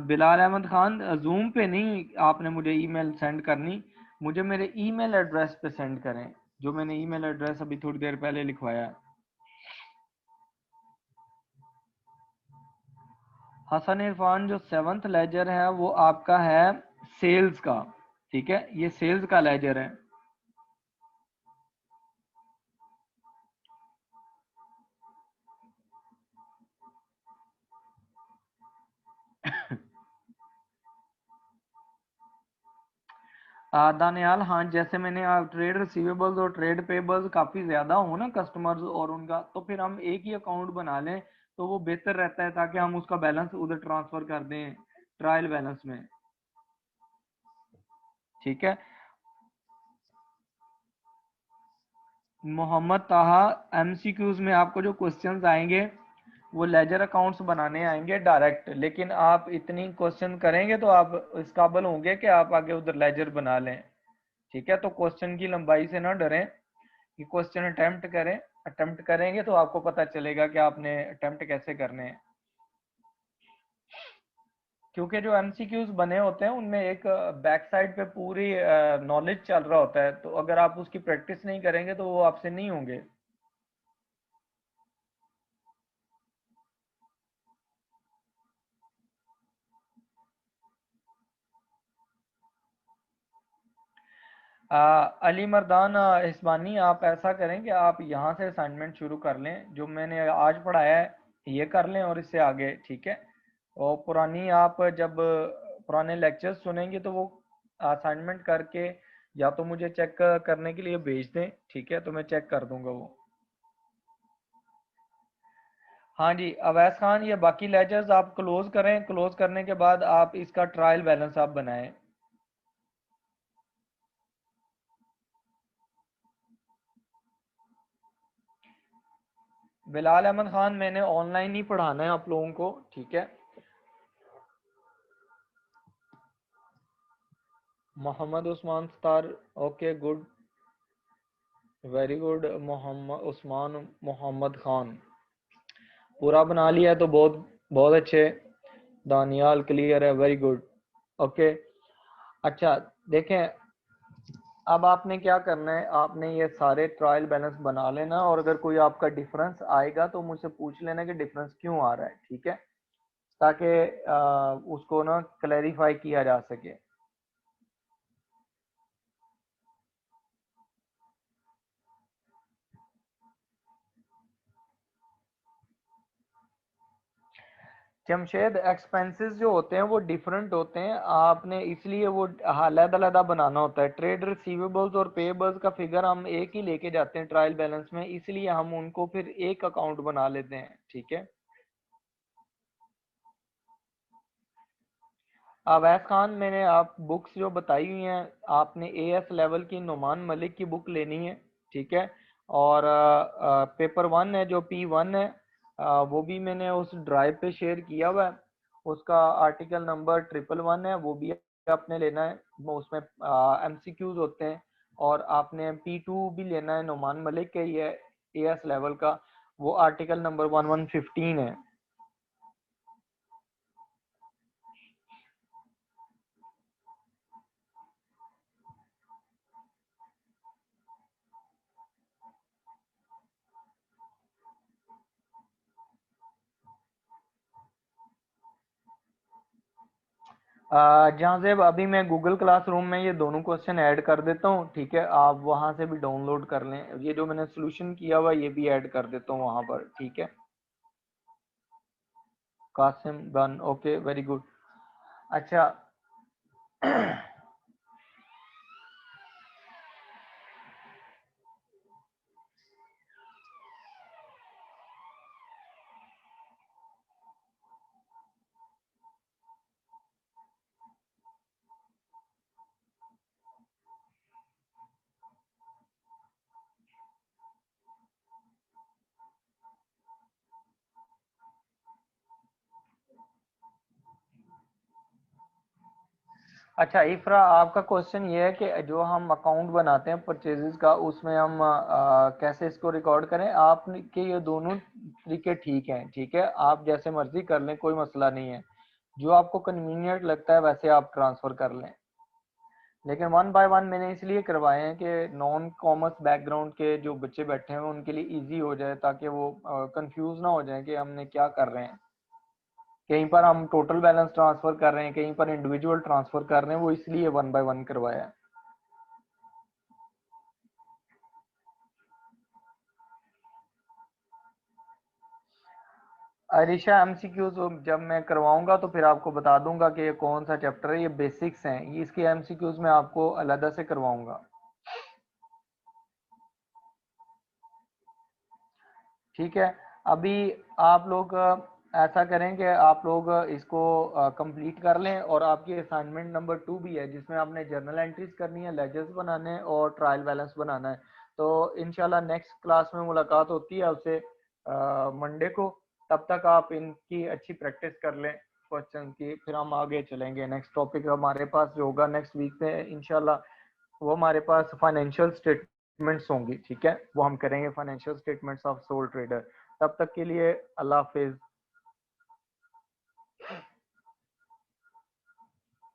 बिलाल अहमद खान, जूम पे नहीं आपने मुझे ईमेल सेंड करनी, मुझे मेरे ईमेल एड्रेस पे सेंड करें, जो मैंने ईमेल एड्रेस अभी थोड़ी देर पहले लिखवाया है। हसन इरफान, जो 7th लेजर है वो आपका है सेल्स का। ठीक है, ये सेल्स का लेजर है। दानियाल, हाँ, जैसे मैंने ट्रेड रिसीवेबल्स और ट्रेड पेबल्स काफ़ी ज़्यादा हो ना कस्टमर्स और उनका, तो फिर हम एक ही अकाउंट बना लें तो वो बेहतर रहता है, ताकि हम उसका बैलेंस उधर ट्रांसफ़र कर दें ट्रायल बैलेंस में। ठीक है, मोहम्मद ताहा, एमसीक्यूज में आपको जो क्वेश्चंस आएंगे वो लेजर अकाउंट्स बनाने आएंगे डायरेक्ट, लेकिन आप इतनी क्वेश्चन करेंगे तो आप इस काबिल होंगे कि आप आगे उधर लेजर बना लें। ठीक है, तो क्वेश्चन की लंबाई से ना डरें, कि क्वेश्चन अटेम्प्ट करें, अटेम्प्ट करेंगे तो आपको पता चलेगा कि आपने अटेम्प्ट कैसे करने हैं, क्योंकि जो एमसीक्यूज बने होते हैं उनमें एक बैक साइड पे पूरी नॉलेज चल रहा होता है, तो अगर आप उसकी प्रैक्टिस नहीं करेंगे तो वो आपसे नहीं होंगे। अली मर्दान इस्मानी, आप ऐसा करें कि आप यहाँ से असाइनमेंट शुरू कर लें, जो मैंने आज पढ़ाया है ये कर लें और इससे आगे, ठीक है। और पुरानी आप जब पुराने लेक्चर्स सुनेंगे तो वो असाइनमेंट करके या तो मुझे चेक करने के लिए भेज दें, ठीक है, तो मैं चेक कर दूंगा वो। हाँ जी अवैस खान, ये बाकी लेक्चर्स आप क्लोज करें, क्लोज करने के बाद आप इसका ट्रायल बैलेंस आप बनाएं। बिलाल अहमद खान, मैंने ऑनलाइन ही पढ़ाना है आप लोगों को, ठीक है। Mohammad Usman Sattar, okay good, very good. Mohammad Usman Mohammad Khan पूरा बना लिया है तो बहुत बहुत अच्छे। दानियाल क्लियर है, वेरी गुड, ओके। अच्छा देखें, अब आपने क्या करना है, आपने ये सारे ट्रायल बैलेंस बना लेना, और अगर कोई आपका डिफरेंस आएगा तो मुझसे पूछ लेना कि डिफरेंस क्यों आ रहा है, ठीक है, ताकि उसको ना क्लैरिफाई किया जा सके। जमशेद, एक्सपेंसेस जो होते हैं वो डिफरेंट होते हैं, आपने इसलिए वो अलग-अलग बनाना होता है। ट्रेड रिसीवेबल्स और पेएबल्स का फिगर हम एक ही लेके जाते हैं ट्रायल बैलेंस में, इसलिए हम उनको फिर एक अकाउंट बना लेते हैं, ठीक है। अवैस खान, मैंने आप बुक्स जो बताई हुई हैं, आपने एएस लेवल की नुमान मलिक की बुक लेनी है, ठीक है। और पेपर वन है जो P1 है, वो भी मैंने उस ड्राइव पे शेयर किया हुआ है, उसका आर्टिकल नंबर 111 है, वो भी आपने लेना है। उसमें एमसीक्यूज होते हैं। और आपने P2 भी लेना है नुमान मलिक के, ये एएस लेवल का, वो आर्टिकल नंबर 1115 है। जहाँ से अभी मैं गूगल क्लासरूम में ये दोनों क्वेश्चन ऐड कर देता हूँ, ठीक है, आप वहां से भी डाउनलोड कर लें। ये जो मैंने सोल्यूशन किया हुआ ये भी ऐड कर देता हूँ वहां पर, ठीक है। कासिम बन, ओके वेरी गुड। अच्छा अच्छा इफ्रा, आपका क्वेश्चन ये है कि जो हम अकाउंट बनाते हैं परचेजेस का, उसमें हम कैसे इसको रिकॉर्ड करें। आपके ये दोनों तरीके ठीक हैं, ठीक है, आप जैसे मर्जी कर लें, कोई मसला नहीं है। जो आपको कन्वीनियंट लगता है वैसे आप ट्रांसफर कर लें, लेकिन वन बाय वन मैंने इसलिए करवाए हैं कि नॉन कॉमर्स बैकग्राउंड के जो बच्चे बैठे हैं उनके लिए इजी हो जाए, ताकि वो कंफ्यूज ना हो जाए कि हमने क्या कर रहे हैं। कहीं पर हम टोटल बैलेंस ट्रांसफर कर रहे हैं, कहीं पर इंडिविजुअल ट्रांसफर कर रहे हैं, वो इसलिए वन बाय वन करवाया है। अरिशा, एमसीक्यूज जब मैं करवाऊंगा तो फिर आपको बता दूंगा कि ये कौन सा चैप्टर है, ये बेसिक्स हैं, ये इसके एमसीक्यूज में आपको अलग से करवाऊंगा, ठीक है। अभी आप लोग ऐसा करें कि आप लोग इसको कंप्लीट कर लें, और आपकी असाइनमेंट नंबर 2 भी है जिसमें आपने जर्नल एंट्रीज करनी है, लेजर्स बनाने हैं और ट्रायल बैलेंस बनाना है। तो इंशाल्लाह नेक्स्ट क्लास में मुलाकात होती है उससे मंडे को। तब तक आप इनकी अच्छी प्रैक्टिस कर लें क्वेश्चन की, फिर हम आगे चलेंगे। नेक्स्ट टॉपिक हमारे पास जो होगा नेक्स्ट वीक में इंशाल्लाह, वो हमारे पास फाइनेंशियल स्टेटमेंट स्टेटमेंट्स होंगी, ठीक है, वो हम करेंगे financial statements of soul trader. तब तक के लिए अल्लाह हाफिज।